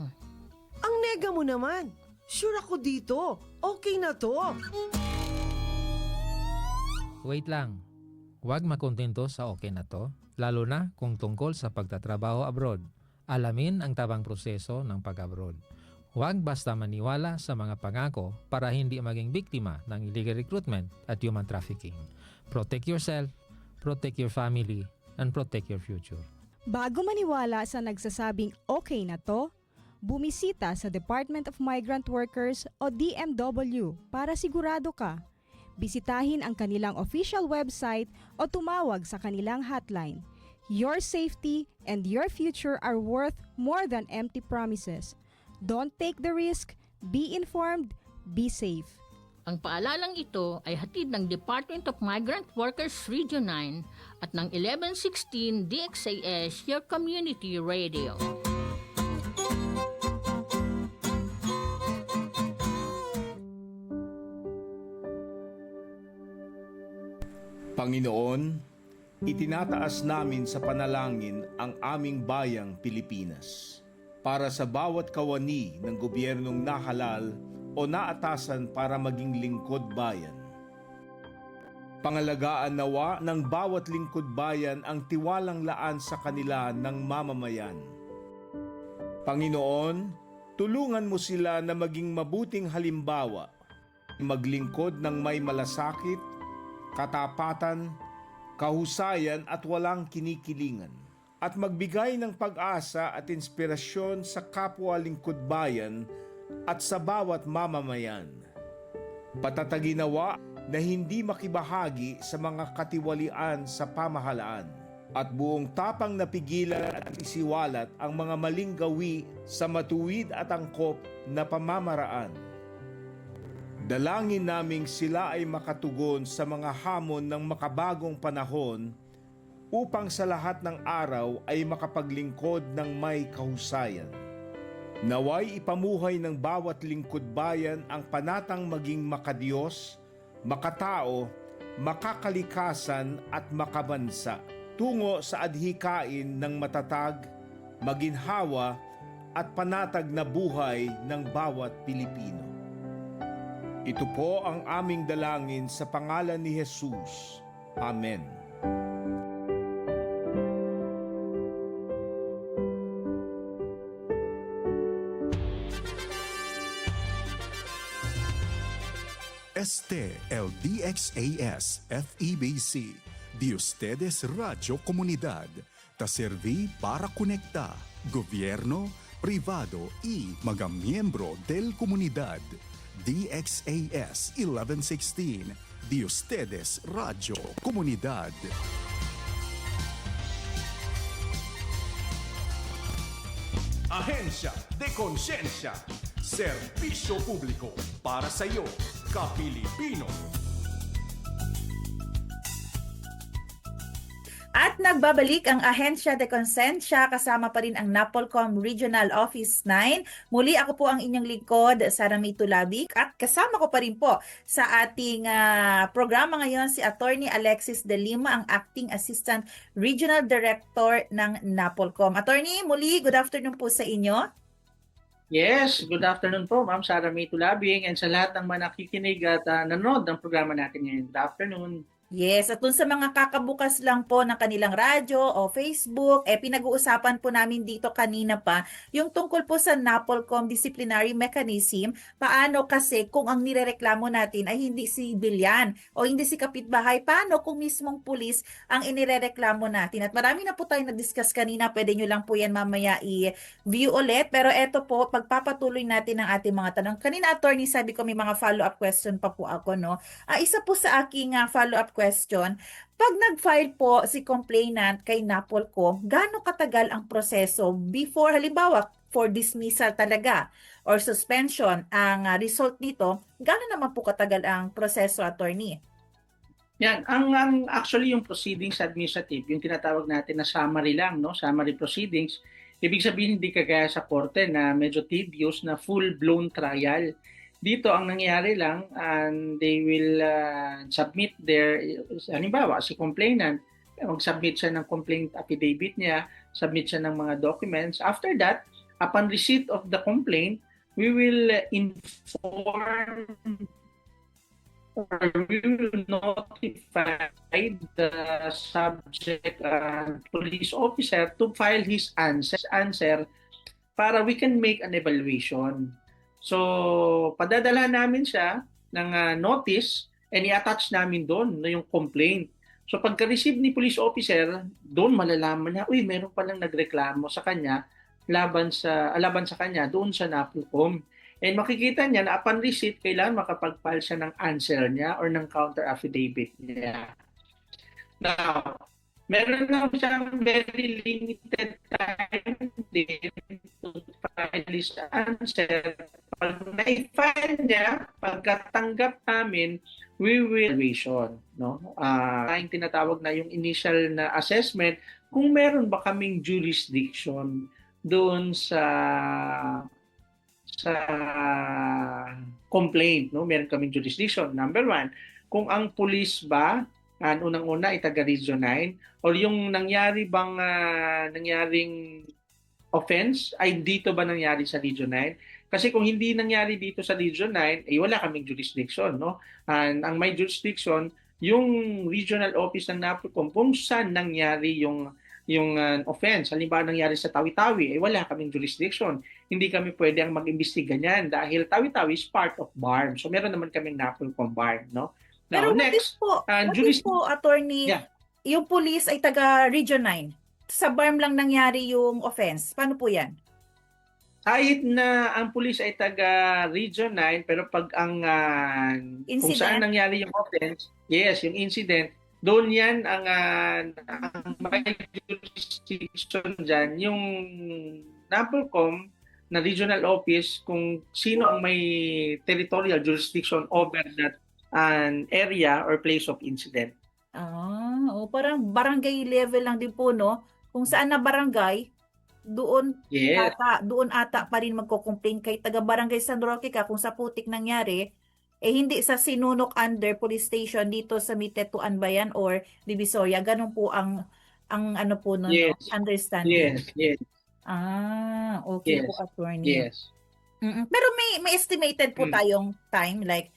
Ang nega mo naman. Sure ako dito. Okay na to. wait lang. Huwag makontento sa okay na to, lalo na kung tungkol sa pagtatrabaho abroad. Alamin ang tabang proseso ng pag-abroad. Huwag basta maniwala sa mga pangako para hindi maging biktima ng illegal recruitment at human trafficking. Protect yourself, protect your family, and protect your future. Bago maniwala sa nagsasabing okay na to, bumisita sa Department of Migrant Workers o DMW para sigurado ka. Bisitahin ang kanilang official website o tumawag sa kanilang hotline. Your safety and your future are worth more than empty promises. Don't take the risk, be informed, be safe. Ang paalalang ito ay hatid ng Department of Migrant Workers Region 9 at ng 1116 DXAS, your community radio. Panginoon, itinataas namin sa panalangin ang aming bayang Pilipinas para sa bawat kawani ng gobyernong nahalal o naatasan para maging lingkod bayan. Pangalagaan nawa ng bawat lingkod bayan ang tiwalang laan sa kanila ng mamamayan. Panginoon, tulungan mo sila na maging mabuting halimbawa, maglingkod ng may malasakit, katapatan, kahusayan at walang kinikilingan, at magbigay ng pag-asa at inspirasyon sa kapwa lingkod bayan at sa bawat mamamayan. Patataginawa na hindi makibahagi sa mga katiwalian sa pamahalaan at buong tapang napigilan at isiwalat ang mga maling gawi sa matuwid at angkop na pamamaraan. Dalangin naming sila ay makatugon sa mga hamon ng makabagong panahon upang sa lahat ng araw ay makapaglingkod ng may kahusayan. Naway ipamuhay ng bawat lingkod bayan ang panatang maging makadiyos, makatao, makakalikasan at makabansa tungo sa adhikain ng matatag, maginhawa at panatag na buhay ng bawat Pilipino. Ito po ang aming dalangin sa pangalan ni Jesus. Amen. El DXAS FEBC, de ustedes Radio Comunidad, ta serví para conectar gobierno, privado y mga miyembro del comunidad. DXAS 1116, de ustedes Radio Comunidad. Ahensya de Konsensya, serbisyo publiko para sa iyo, Kapilipino. At nagbabalik ang Ahensya de Konsensya, kasama pa rin ang Napolcom Regional Office 9. Muli ako po ang inyong lingkod, Sara May Tulabik, at kasama ko pa rin po sa ating programa ngayon si Attorney Alexis De Lima, ang Acting Assistant Regional Director ng Napolcom. Attorney, muli, good afternoon po sa inyo. Yes, good afternoon po, Ma'am Sara May Tulabing, and sa lahat ng mga nakikinig at nanonood ng programa natin ngayon. Good afternoon. Yes, at dun sa mga kakabukas lang po ng kanilang radyo o Facebook, pinag-uusapan po namin dito kanina pa yung tungkol po sa Napolcom Disciplinary Mechanism. Paano kasi kung ang nirereklamo natin ay hindi si civilian o hindi si kapitbahay, paano kung mismong pulis ang inirereklamo natin? At marami na po tayong na-discuss kanina, pwede nyo lang po yan mamaya i-view ulit. Pero eto po, pagpapatuloy natin ang ating mga tanong. Kanina, attorney, sabi ko may mga follow-up question pa po ako, no? Isa po sa aking follow-up question, pag nag-file po si complainant kay Napolcom, gaano katagal ang proseso before, halimbawa, for dismissal talaga or suspension ang result nito, gaano naman po katagal ang proseso, attorney? Yan, ang actually yung proceedings administrative, yung tinatawag natin na summary lang, no? Summary proceedings, ibig sabihin hindi kagaya sa korte na medyo tedious na full-blown trial. Dito ang nangyayari lang, and they will submit their, halimbawa si complainant, mag-submit siya ng complaint affidavit niya, submit siya ng mga documents. After that, upon receipt of the complaint, we will inform or we will notify the subject police officer to file his answer para we can make an evaluation. So, padadala namin siya ng notice and i-attach namin doon no, yung complaint. So, pagka-receive ni police officer, doon malalaman niya, uy, meron palang nagreklamo sa kanya laban sa kanya doon sa NAPOLCOM. And makikita niya na upon receipt, kailangan makapag-file siya ng answer niya or ng counter affidavit niya. Now, meron lang siyang very limited time din to file his answer. Pag na-file niya, pagkatanggap namin, we will evaluation. No? Tayong tinatawag na yung initial na assessment kung meron ba kaming jurisdiction doon sa complaint. No? Meron kaming jurisdiction. Number 1, kung ang police ba, unang-una ay taga Region 9, or yung nangyaring offense ay dito ba nangyari sa Region 9? Kasi kung hindi nangyari dito sa Region 9, wala kaming jurisdiction. No? And ang may jurisdiction, yung regional office ng NAPOLCOM kung saan nangyari yung offense. Halimbawa nangyari sa Tawi-Tawi, wala kaming jurisdiction. Hindi kami pwede ang mag-imbestiga niyan dahil Tawi-Tawi is part of BARM. So meron naman kaming NAPOLCOM BARM. No? Now, Pero next, what if po, attorney, yung police ay taga Region 9? Sa BARM lang nangyari yung offense. Paano po yan? Kahit na ang police ay taga Region 9, pero pag ang kung saan nangyari yung offense, yes, yung incident, doon yan ang may jurisdiction dyan, yung NAPOLCOM na regional office, kung sino ang may territorial jurisdiction over that an area or place of incident. Parang barangay level lang din po, no? Kung saan na barangay, doon ata pa rin magko-complain kay taga-barangay San Roque ka kung sa Putik nangyari, hindi sa Sinunok under police station dito sa Mitetuan ba yan or Divisoria. Ganun po ang ano po no, understanding. Yes. Okay po, attorney. Yes. Pero may estimated po tayong time, like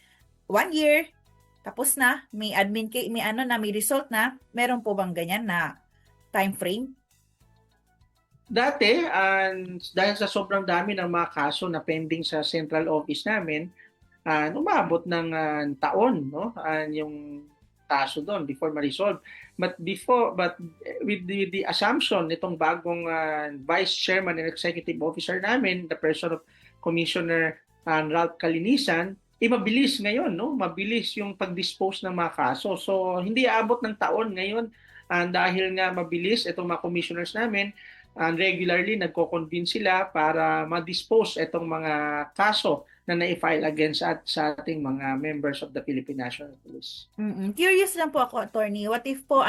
1 year, tapos na, may may result na. Meron po bang ganyan na time frame? Dati, dahil sa sobrang dami ng mga kaso na pending sa central office namin, umabot ng taon, no? Yung kaso doon before ma-resolve. But with the assumption nitong bagong vice chairman and executive officer namin, the person of Commissioner Ralph Calinisan, mabilis ngayon, no? Mabilis yung pag-dispose ng mga kaso. So, hindi aabot ng taon ngayon dahil nga mabilis itong mga commissioners namin. Regularly nagko-convince sila para ma-dispose itong mga kaso na na-file against sa ating mga members of the Philippine National Police. Curious lang po ako, attorney. What if po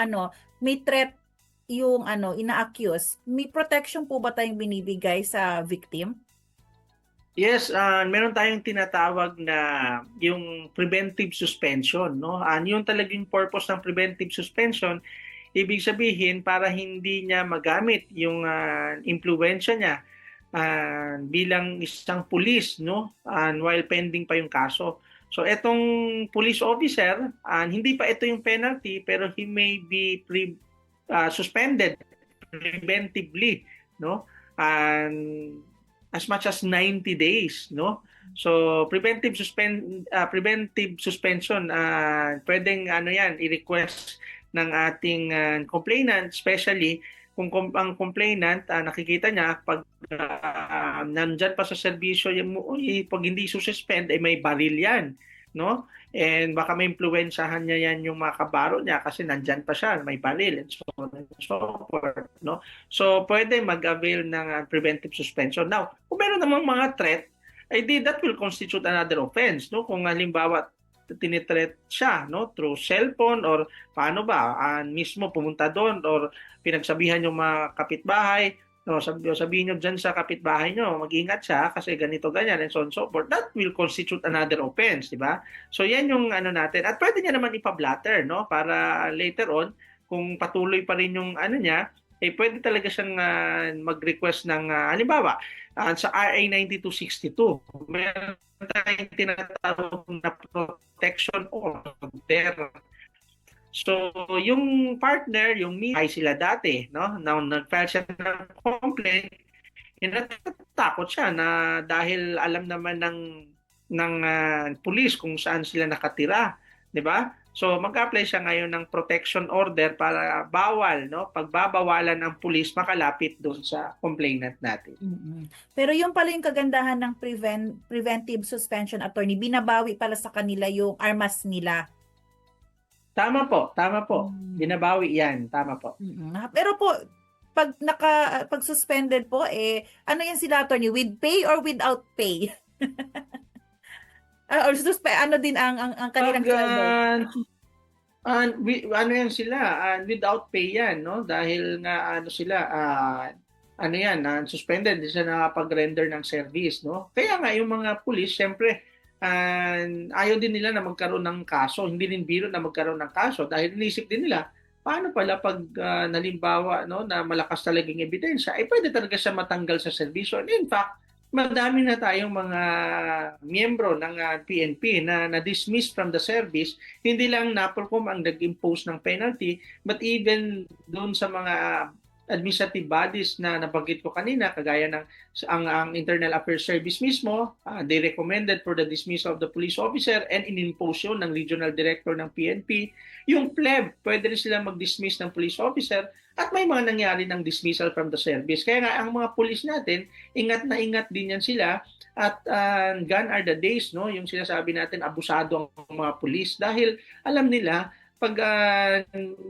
may threat yung ina-accuse? May protection po ba tayong binibigay sa victim? Yes, meron tayong tinatawag na yung preventive suspension, no? Yung talagang purpose ng preventive suspension, ibig sabihin para hindi niya magamit yung impluwensya niya bilang isang pulis, no? While pending pa yung kaso. So etong police officer, hindi pa ito yung penalty pero he may be suspended preventively, no? As much as 90 days, no? So preventive suspension, pwedeng i-request ng ating complainant, especially kung ang complainant nakikita niya pag nandyan pa sa serbisyo, pag hindi suspend may baril yan, no? And baka may impluwensyahan niya yan yung mga kabaro niya kasi nandyan pa siya, may baril, and so on and so forth, no? So pwede mag-avail ng preventive suspension. Now, kung meron namang mga threat, that will constitute another offense, no? Kung halimbawa tinitreat siya, no, through cellphone or paano ba, mismo pumunta doon or pinagsabihan yung mga kapitbahay, no, sabihin nyo dyan sa kapitbahay nyo, mag-ingat siya kasi ganito, ganyan, and so on, so forth. That will constitute another offense, di ba? So yan yung natin. At pwede niya naman ipa-blatter, no, para later on, kung patuloy pa rin yung niya, pwede talaga siyang mag-request ng, halimbawa, sa RA 9262, meron tayong tinatawag na protection order. So, yung partner, yung ay sila dati, no? Nung nag-file siya ng complaint, natatakot siya na dahil alam naman ng pulis kung saan sila nakatira, 'di ba? So, mag-apply siya ngayon ng protection order para bawal, no? Pagbabawalan ng pulis makalapit doon sa complainant natin. Pero yung pala yung kagandahan ng preventive suspension, attorney, binabawi pala sa kanila yung armas nila. Tama po. Binabawi 'yan, tama po. Pero po pag suspended po ano yan sila, attorney, with pay or without pay? Or ano din ang kanilang sweldo? Ano yan sila, without pay yan, no? Dahil nga ano sila, suspended, hindi sila nakapag-render ng service, no? Kaya nga yung mga pulis, syempre, ayaw din nila na magkaroon ng kaso, hindi din biro na magkaroon ng kaso dahil inisip din nila, paano pala pag nalimbawa, no, na malakas talagang ebidensya, pwede talaga siya matanggal sa serbisyo. And in fact, madami na tayong mga miyembro ng PNP na na-dismiss from the service. Hindi lang NAPOLCOM ang nag-impose ng penalty, but even doon sa mga administrative bodies na nabanggit ko kanina, kagaya ng ang Internal Affairs Service mismo, they recommended for the dismissal of the police officer and in-impose yun ng regional director ng PNP. Yung pleb, pwede rin sila mag-dismiss ng police officer at may mga nangyari ng dismissal from the service. Kaya nga ang mga police natin, ingat na ingat din yan sila at gone are the days, no? Yung sinasabi natin, abusado ang mga police dahil alam nila pag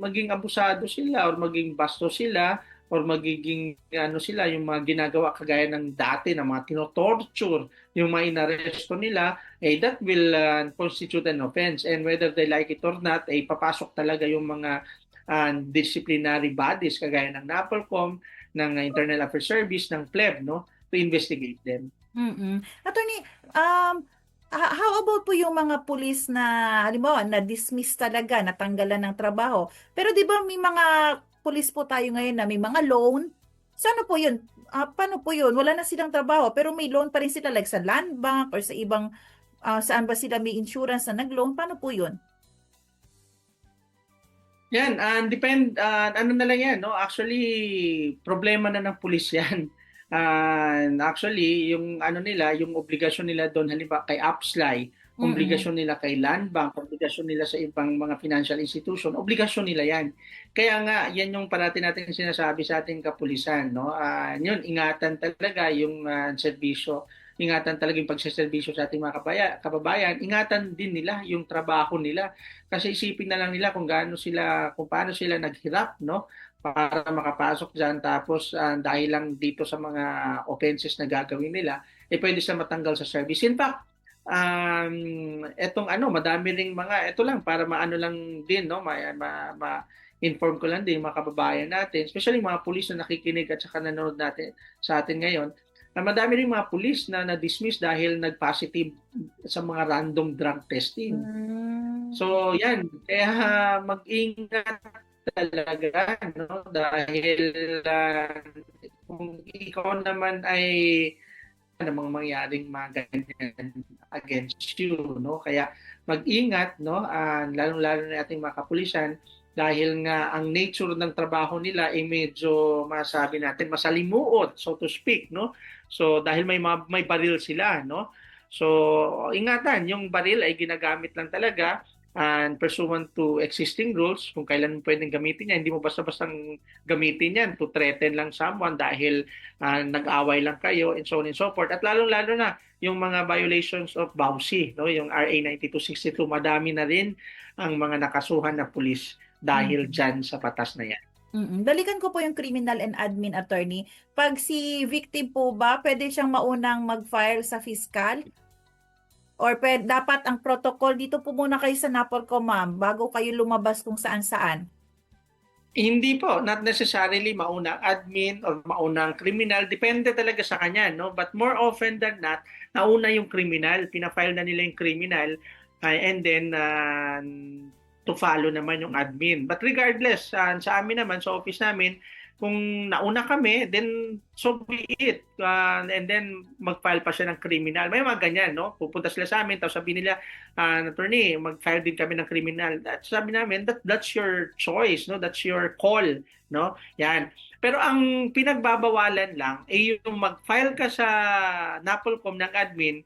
maging abusado sila or maging basto sila or magiging sila yung mga ginagawa kagaya ng dati na mga tinotorture, yung mga inaresto nila, that will constitute an offense. And whether they like it or not, papasok talaga yung mga disciplinary bodies kagaya ng NAPOLCOM, ng Internal Affairs Service, ng PLEB, no, to investigate them. Attorney, how about po yung mga pulis na, halimbawa, na-dismiss talaga, natanggalan ng trabaho? Pero di ba may mga pulis po tayo ngayon na may mga loan? Saan po yun? Paano po yun? Wala na silang trabaho, pero may loan pa rin sila like sa land bank or sa ibang, saan ba sila may insurance na nag-loan? Paano po yun? Yan, ano na lang yan, no? Actually, problema na ng pulis yan. Actually, yung nila, yung obligasyon nila doon, halimbawa kay Upsly, obligasyon nila kay Land Bank, obligasyon nila sa ibang mga financial institution, obligasyon nila yan. Kaya nga, yan yung parati natin sinasabi sa ating kapulisan, no? Yun, ingatan talaga yung serbisyo, ingatan talaga yung pagseserbisyo sa ating mga kababayan, ingatan din nila yung trabaho nila. Kasi isipin na lang nila kung paano sila naghirap, no? Para makapasok dyan, tapos dahil lang dito sa mga offenses na gagawin nila, pwede sila matanggal sa service. In fact, madami ring ito lang, para maano lang din, no, ma-inform ko lang din mga kababayan natin, especially mga pulis na nakikinig at saka nanonood natin sa atin ngayon, na madami ring mga pulis na na-dismiss dahil nag-positive sa mga random drug testing. So, yan. Kaya mag-ingat talaga, no? Dahil kung ikaw naman ay namang mangyaring mga ganyan against you, no? Kaya mag-ingat, no? Lalong-lalo na ating mga kapulisan dahil nga ang nature ng trabaho nila ay medyo masabi natin masalimuot, so to speak, no? So dahil may baril sila, no? So ingatan, yung baril ay ginagamit lang talaga and pursuant to existing rules, kung kailan pwedeng gamitin yan. Hindi mo basta-bastang gamitin yan to threaten lang someone dahil nag-away lang kayo and so on and so forth. At lalong-lalo na yung mga violations of BAUSI, no? Yung RA 9262, madami na rin ang mga nakasuhan na pulis dahil dyan sa patas na yan. Balikan ko po yung criminal and admin, attorney. Pag si victim po ba, pwede siyang maunang mag-file sa fiscal? Or dapat ang protocol, dito po muna kayo sa NAPOLCOM, ma'am, bago kayo lumabas kung saan-saan? Hindi po, not necessarily maunang admin or maunang criminal. Depende talaga sa kanya, no? But more often than not, nauna yung criminal. Pina-file na nila yung criminal and then to follow naman yung admin. But regardless, sa amin naman, sa office namin, kung nauna kami, then so be it. And then mag-file pa siya ng criminal. May mga ganyan, no? Pupunta sila sa amin, tapos sabi nila, attorney, mag-file din kami ng criminal. Sabi namin, that's your choice, no? That's your call, no? Yan. Pero ang pinagbabawalan lang ay yung mag-file ka sa NAPOLCOM ng admin,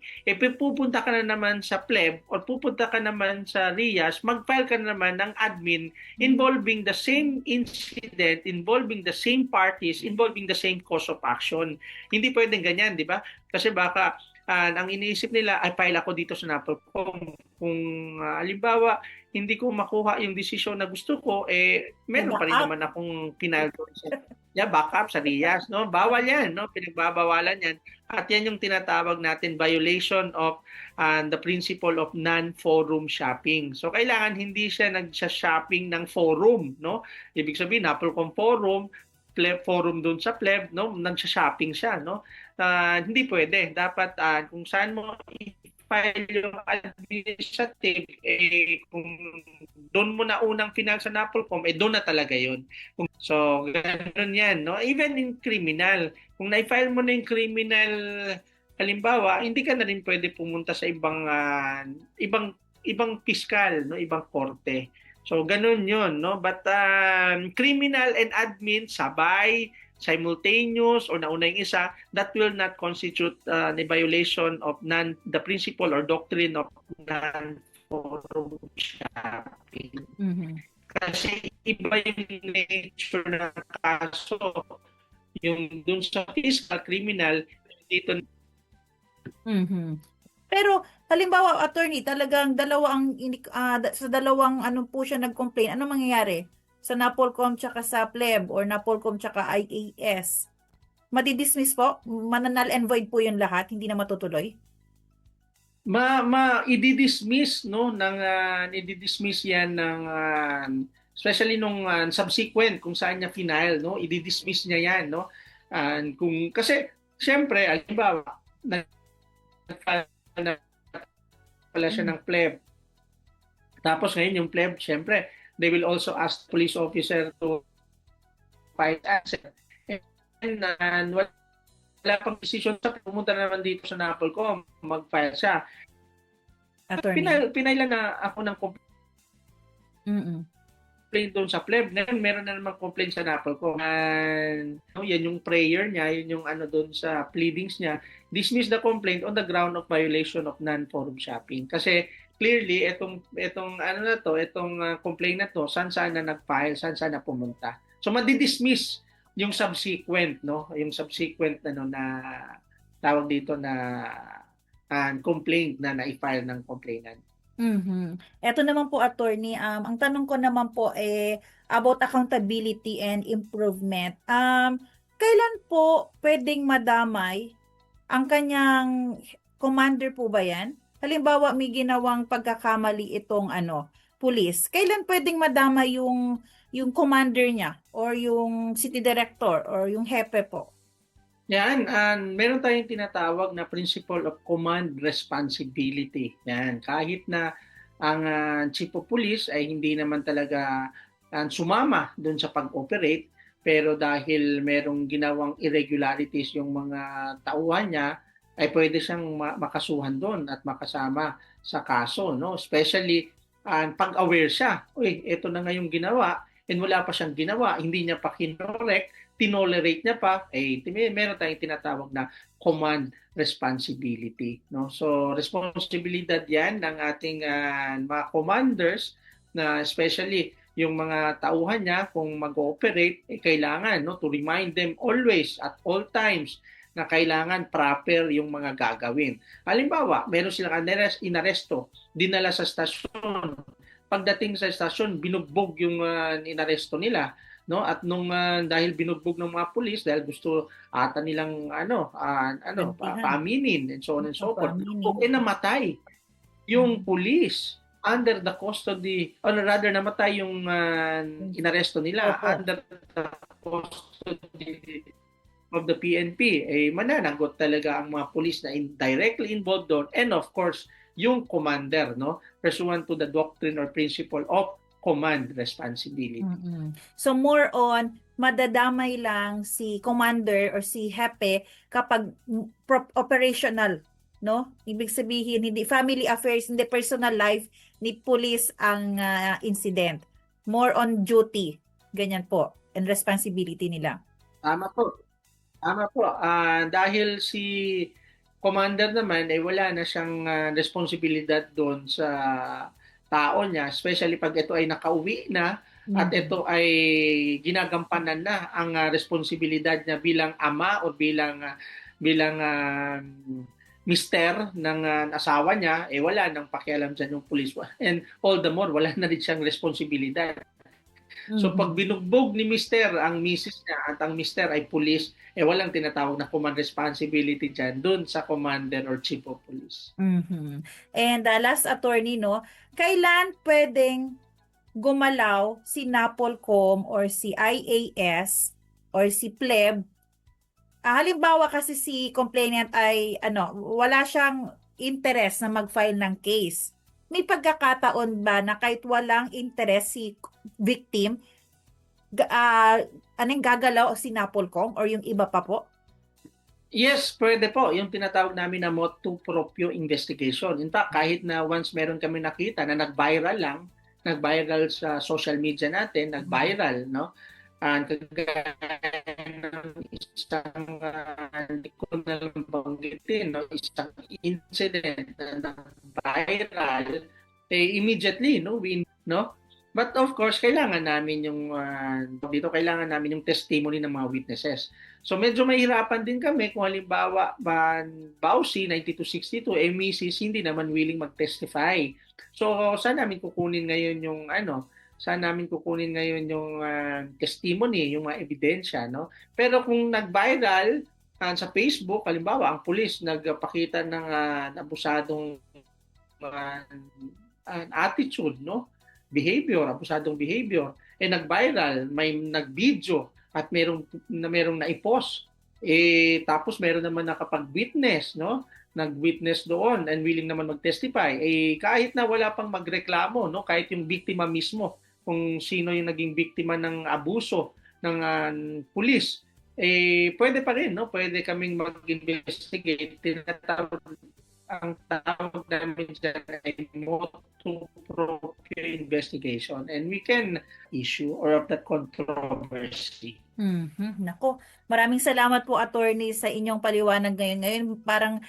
pupunta ka na naman sa pleb o pupunta ka naman sa RIAS, mag-file ka na naman ng admin involving the same incident, involving the same parties, involving the same cause of action. Hindi pwedeng ganyan, di ba? Kasi baka ang iniisip nila ay file ako dito sa NAPOLCOM. Kung halimbawa, hindi ko makuha yung desisyon na gusto ko, meron pa rin naman akong final backup sa RIAS, no? Bawal yan, no? Pinagbabawalan yan. At yan yung tinatawag natin violation of the principle of non-forum shopping. So kailangan hindi siya nagsa-shopping ng forum, no? Ibig sabihin, NAPOLCOM forum, pleb forum doon sa pleb, no? Nagsa-shopping siya, no? Hindi pwede. Dapat kung saan mo i-file yung administrative, kung doon mo na unang final sa NAPOLCOM, doon na talaga yun. So, gano'n yan, no? Even in criminal, kung na-file mo na yung criminal, halimbawa, hindi ka na rin pwede pumunta sa ibang piskal, no? Ibang korte. So, gano'n yun, no? But criminal and admin, sabay, simultaneous, or nauna yung isa, that will not constitute a violation of the principle or doctrine of non-forum shopping. Mhm. Kasi iba yung nature ng kaso. Yung dun sa fiscal, criminal, dito. Mhm. Pero halimbawa, attorney, talagang sa dalawang ano po siya nag-complain, ano mangyayari? Sa NAPOLCOM tsaka sa pleb or NAPOLCOM tsaka IAS? Madidismiss po? Mananal and void po yung lahat? Hindi na matutuloy? I-dismiss, no, i-dismiss yan ng especially nung subsequent kung saan niya final, no, i-dismiss niya yan, no. Kasi syempre halimbawa na pala siya ng pleb. Tapos ngayon yung pleb, syempre they will also ask police officer to fight answer. And wala pang decision sa pumunta naman dito sa NAPOLCOM, mag-file siya. Pinailan na ako ng complaint doon sa pleb. Ngayon, meron na naman complaint sa NAPOLCOM. Yan yung prayer niya, yun yung ano doon sa pleadings niya. Dismiss the complaint on the ground of violation of non-forum shopping. Kasi clearly, itong complaint na to, saan na nag-file, saan na pumunta. So, madidismiss yung subsequent, no? Yung subsequent na tawag dito na complaint na na-file ng complainant. Mhm. Ito naman po, attorney, ang tanong ko naman po about accountability and improvement. Kailan po pwedeng madamay ang kanyang commander po ba yan? Halimbawa, may ginawang pagkakamali itong pulis. Kailan pwedeng madamay yung commander niya or yung city director or yung hepe po? Yan, meron tayong tinatawag na principle of command responsibility. Yan, kahit na ang chief of police ay hindi naman talaga sumama doon sa pag-operate, pero dahil merong ginawang irregularities yung mga tauhan niya, ay pwede siyang makasuhan doon at makasama sa kaso, no? Especially pag-aware siya. Uy, ito na nga yung ginawa, and wala pa siyang ginawa, hindi niya pa kinorek, tinolerate niya pa, meron tayong tinatawag na command responsibility, no? So responsibilidad 'yan ng ating mga commanders, na especially yung mga tauhan niya kung mag-ooperate, kailangan, no, to remind them always at all times na kailangan proper yung mga gagawin. Halimbawa, meron silang inaresto, dinala sa stasyon. Pagdating sa stasyon, binugbog yung inaresto nila, no? At nung dahil binugbog ng mga pulis, dahil gusto ata nilang paaminin and so on and so forth, namatay yung pulis under the custody, or rather namatay yung inaresto nila under the custody of the PNP. Mananagot talaga ang mga pulis na directly involved doon, and of course yung commander, no, pursuant to the doctrine or principle of command responsibility. So more on madadamay lang si commander or si hepe kapag operational, no? Ibig sabihin hindi family affairs, hindi personal life ni police ang incident. More on duty. Ganyan po, and responsibility nila. Tama po. Tama po. Dahil si commander naman ay wala na siyang responsibilidad doon sa tao niya, especially pag ito ay nakauwi na at ito ay ginagampanan na ang responsibilidad niya bilang ama o bilang mister ng asawa niya, wala nang pakialam dyan yung police. And all the more, wala na rin siyang responsibilidad. So pag binugbog ni mister ang misis niya at ang mister ay police, walang tinatawag na command responsibility dyan doon sa commander or chief of police. And last attorney, no, kailan pwedeng gumalaw si NAPOLCOM or si IAS or si PLEB? Halimbawa kasi si complainant ay wala siyang interest na mag-file ng case. May pagkakataon ba na kahit walang interest si victim, gagalaw si NAPOLCOM or yung iba pa po? Yes, pwede po. Yung tinatawag namin na motu proprio investigation. In fact, kahit na once meron kami nakita na nag-viral sa social media natin, nag-viral, no? And isang hindi ko na lang banggitin, no? Isang incident na nag-viral, immediately, no? But of course, kailangan namin yung kailangan namin yung testimony ng mga witnesses. So medyo mahirapan din kami kung halimbawa Bausi 9262 Mrs. hindi naman willing mag-testify. So saan namin kukunin ngayon yung testimony, yung mga ebidensya, no? Pero kung nag-viral sa Facebook, halimbawa ang pulis nagpakita ng abusadong attitude, no? Abusadong behavior, nag-viral, may nag-video at merong na-post. Tapos meron naman nakapag-witness, no? Nag-witness doon and willing naman mag-testify. Kahit na wala pang magreklamo, no? Kahit yung biktima mismo, kung sino yung naging biktima ng abuso ng pulis, pwede pa rin, no? Pwede kaming mag-investigate. Ang tawag namin dyan ay motu proprio investigation, and we can issue or of that controversy. Nako, maraming salamat po attorney sa inyong paliwanag ngayon. Ngayon parang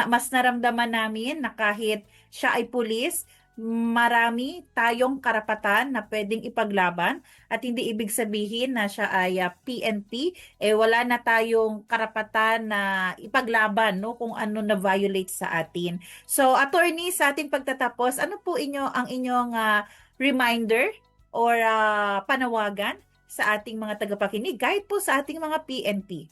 mas naramdaman namin na kahit siya ay pulis, marami tayong karapatan na pwedeng ipaglaban at hindi ibig sabihin na siya ay PNP, wala na tayong karapatan na ipaglaban, no, kung ano na violate sa atin. So attorney, sa ating pagtatapos, ano po ang inyong reminder or panawagan sa ating mga tagapakinig, kahit po sa ating mga PNP?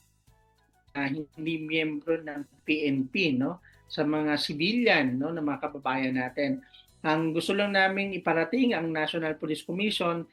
Hindi miyembro ng PNP, no, sa mga civilian, no, na mga kababayan natin. Ang gusto lang namin iparating ang National Police Commission,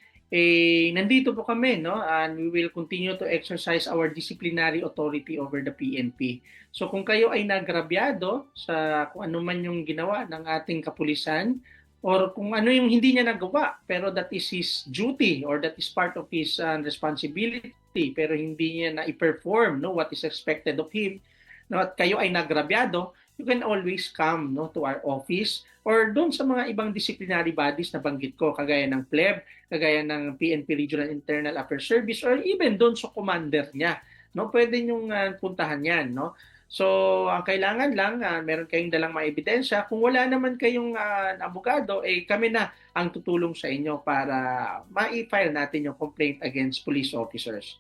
nandito po kami, no, and we will continue to exercise our disciplinary authority over the PNP. So kung kayo ay nagrabyado sa kung ano man yung ginawa ng ating kapulisan, or kung ano yung hindi niya nagawa, pero that is his duty or that is part of his responsibility, pero hindi niya na-perform, no, what is expected of him, no, at kayo ay nagrabyado, you can always come, no, to our office or doon sa mga ibang disciplinary bodies na banggit ko, kagaya ng PLEB, kagaya ng PNP Regional Internal Affairs Service, or even doon sa commander niya, no? Pwede niyong puntahan yan, no? So, ang kailangan lang, meron kayong dalang mga ebidensya. Kung wala naman kayong abogado, kami na ang tutulong sa inyo para ma-file natin yung complaint against police officers.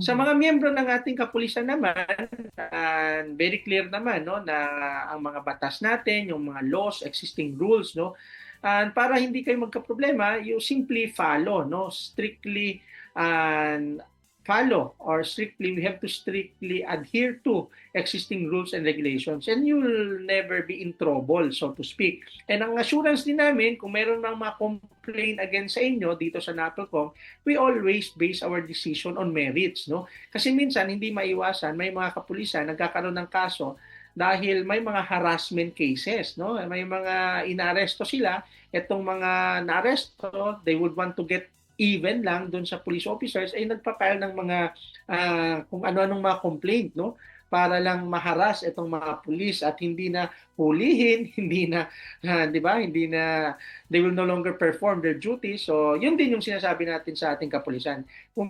Sa mga miyembro ng ating kapulisan naman, very clear naman, no, na ang mga batas natin, yung mga laws, existing rules, no, para hindi kayo magka-problema, you simply follow, no, strictly follow or we have to strictly adhere to existing rules and regulations, and you will never be in trouble, so to speak. And ang assurance din namin, kung meron ng mga complaint against sa inyo dito sa NAPOLCOM, we always base our decision on merits, no? Kasi minsan hindi maiwasan, may mga kapulisan nagkakaroon ng kaso dahil may mga harassment cases, no? May mga inaaresto sila, itong mga naaresto, they would want to get even lang doon sa police officers ay nagpa-file ng mga kung ano-anong mga complaint, no? Para lang maharas itong mga pulis at hindi na hulihin, hindi na 'di ba? Hindi na they will no longer perform their duties. So, yun din yung sinasabi natin sa ating kapulisan. Kung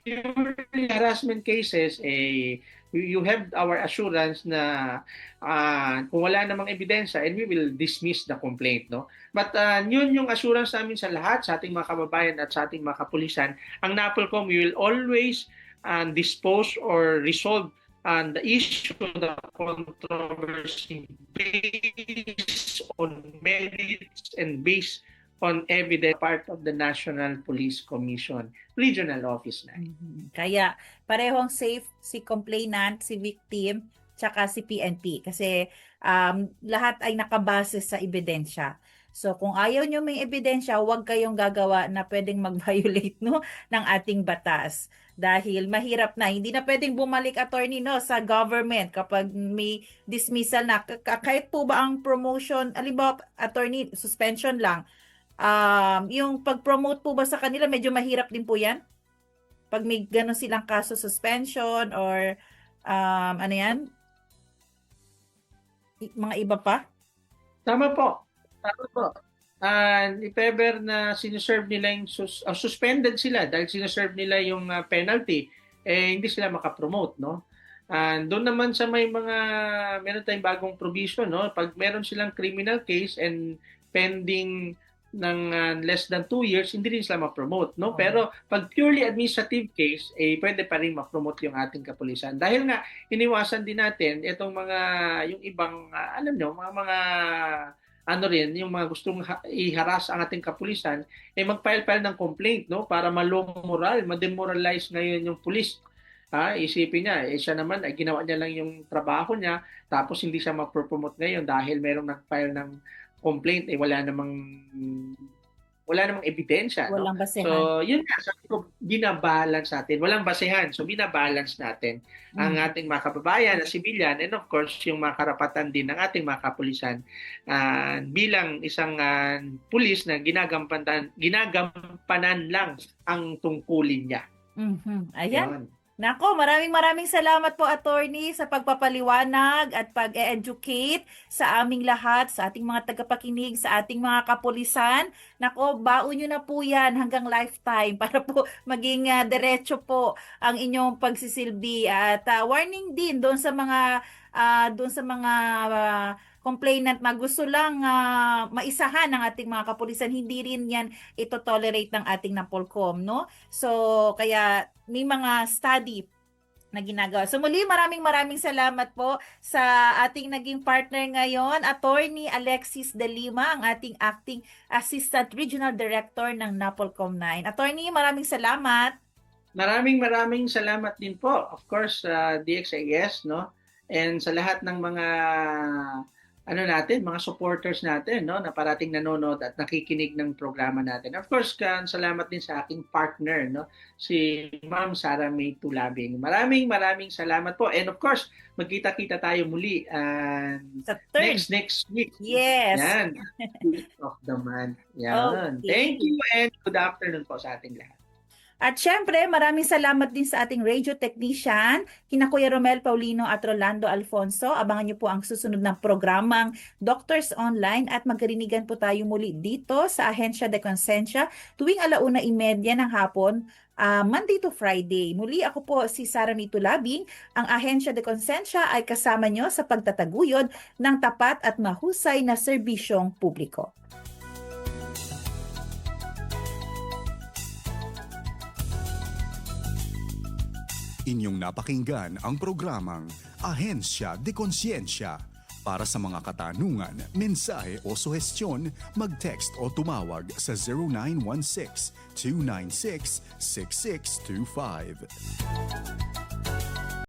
purely harassment cases, you have our assurance na kung wala namang ebidensya, and we will dismiss the complaint, no? But yun yung assurance namin sa lahat, sa ating mga kababayan at sa ating mga kapulisan. Ang NAPOLCOM, we will always dispose or resolve the issue, the controversy based on merits and based on evidence, part of the National Police Commission Regional Office 9. Kaya parehong safe si complainant, si victim, tsaka si PNP kasi lahat ay nakabase sa ebidensya. So kung ayaw nyo may ebidensya, huwag kayong gagawa na pwedeng mag-violate, no, ng ating batas. Dahil mahirap na, hindi na pwedeng bumalik, attorney, no, sa government kapag may dismissal na. Kahit po ba ang promotion, alimbawa, attorney, suspension lang, yung pag-promote po ba sa kanila, medyo mahirap din po yan? Pag may gano'n silang kaso, suspension or ano yan? Mga iba pa? Tama po. If ever na sinuserve nila yung suspended sila dahil sinuserve nila yung penalty, hindi sila makapromote, no? And doon naman sa meron tayong bagong provision, no? Pag meron silang criminal case and pending ng less than 2 years, hindi rin sila ma-promote, no? Pero pag purely administrative case, pwede pa rin ma-promote yung ating kapulisan. Dahil nga, iniwasan din natin itong yung ibang, alam nyo, mga yung mga gustong i-harass ang ating kapulisan, mag-file-file ng complaint, no? Para ma-low moral, ma-demoralize ngayon yung pulis. Isipin niya, siya naman, ginawa niya lang yung trabaho niya, tapos hindi siya ma-promote ngayon dahil merong nag-file ng complaint, wala namang ebidensya. Walang no? basehan. So, yun nga, sabi ko, binabalance natin. Walang basehan. So, binabalance natin ang ating mga kababayan na civilian and of course, yung mga karapatan din ng ating mga kapulisan bilang isang pulis na ginagampanan lang ang tungkulin niya. Ayan. Yun. Nako, maraming salamat po, attorney, sa pagpapaliwanag at pag-educate sa aming lahat, sa ating mga tagapakinig, sa ating mga kapulisan. Nako, baon nyo na po yan hanggang lifetime para po maging diretso po ang inyong pagsisilbi. At warning din doon sa mga complainant na gusto lang maisahan ng ating mga kapulisan, hindi rin yan ito-tolerate ng ating NAPOLCOM, no? So, kaya may mga study na ginagawa. So, muli, maraming salamat po sa ating naging partner ngayon, Attorney Alexis De Lima, ang ating Acting Assistant Regional Director ng NAPOLCOM 9. Attorney, maraming salamat. Maraming salamat din po. Of course, DXAS, no? And sa lahat ng mga mga supporters natin, no, na parating nanonood at nakikinig ng programa natin. Of course, salamat din sa aking partner, no, si Ma'am Sara May Tulabing. Maraming salamat po. And of course, magkita-kita tayo muli sa next week. Yes. Yan. Week of the month. Yan. Okay. Thank you and good afternoon po sa ating lahat. At syempre, maraming salamat din sa ating radio technician, kina Kuya Romel Paulino at Rolando Alfonso. Abangan niyo po ang susunod na programang Doctors Online at magkarinigan po tayo muli dito sa Ahensya de Conciencia tuwing 1:30 ng hapon, Monday to Friday. Muli ako po si Sara May Tulabing. Ang Ahensya de Conciencia ay kasama nyo sa pagtataguyod ng tapat at mahusay na serbisyong publiko. Inyong napakinggan ang programang Ahensya de Conciencia. Para sa mga katanungan, mensahe o suhestyon, mag-text o tumawag sa 0916-296-6625.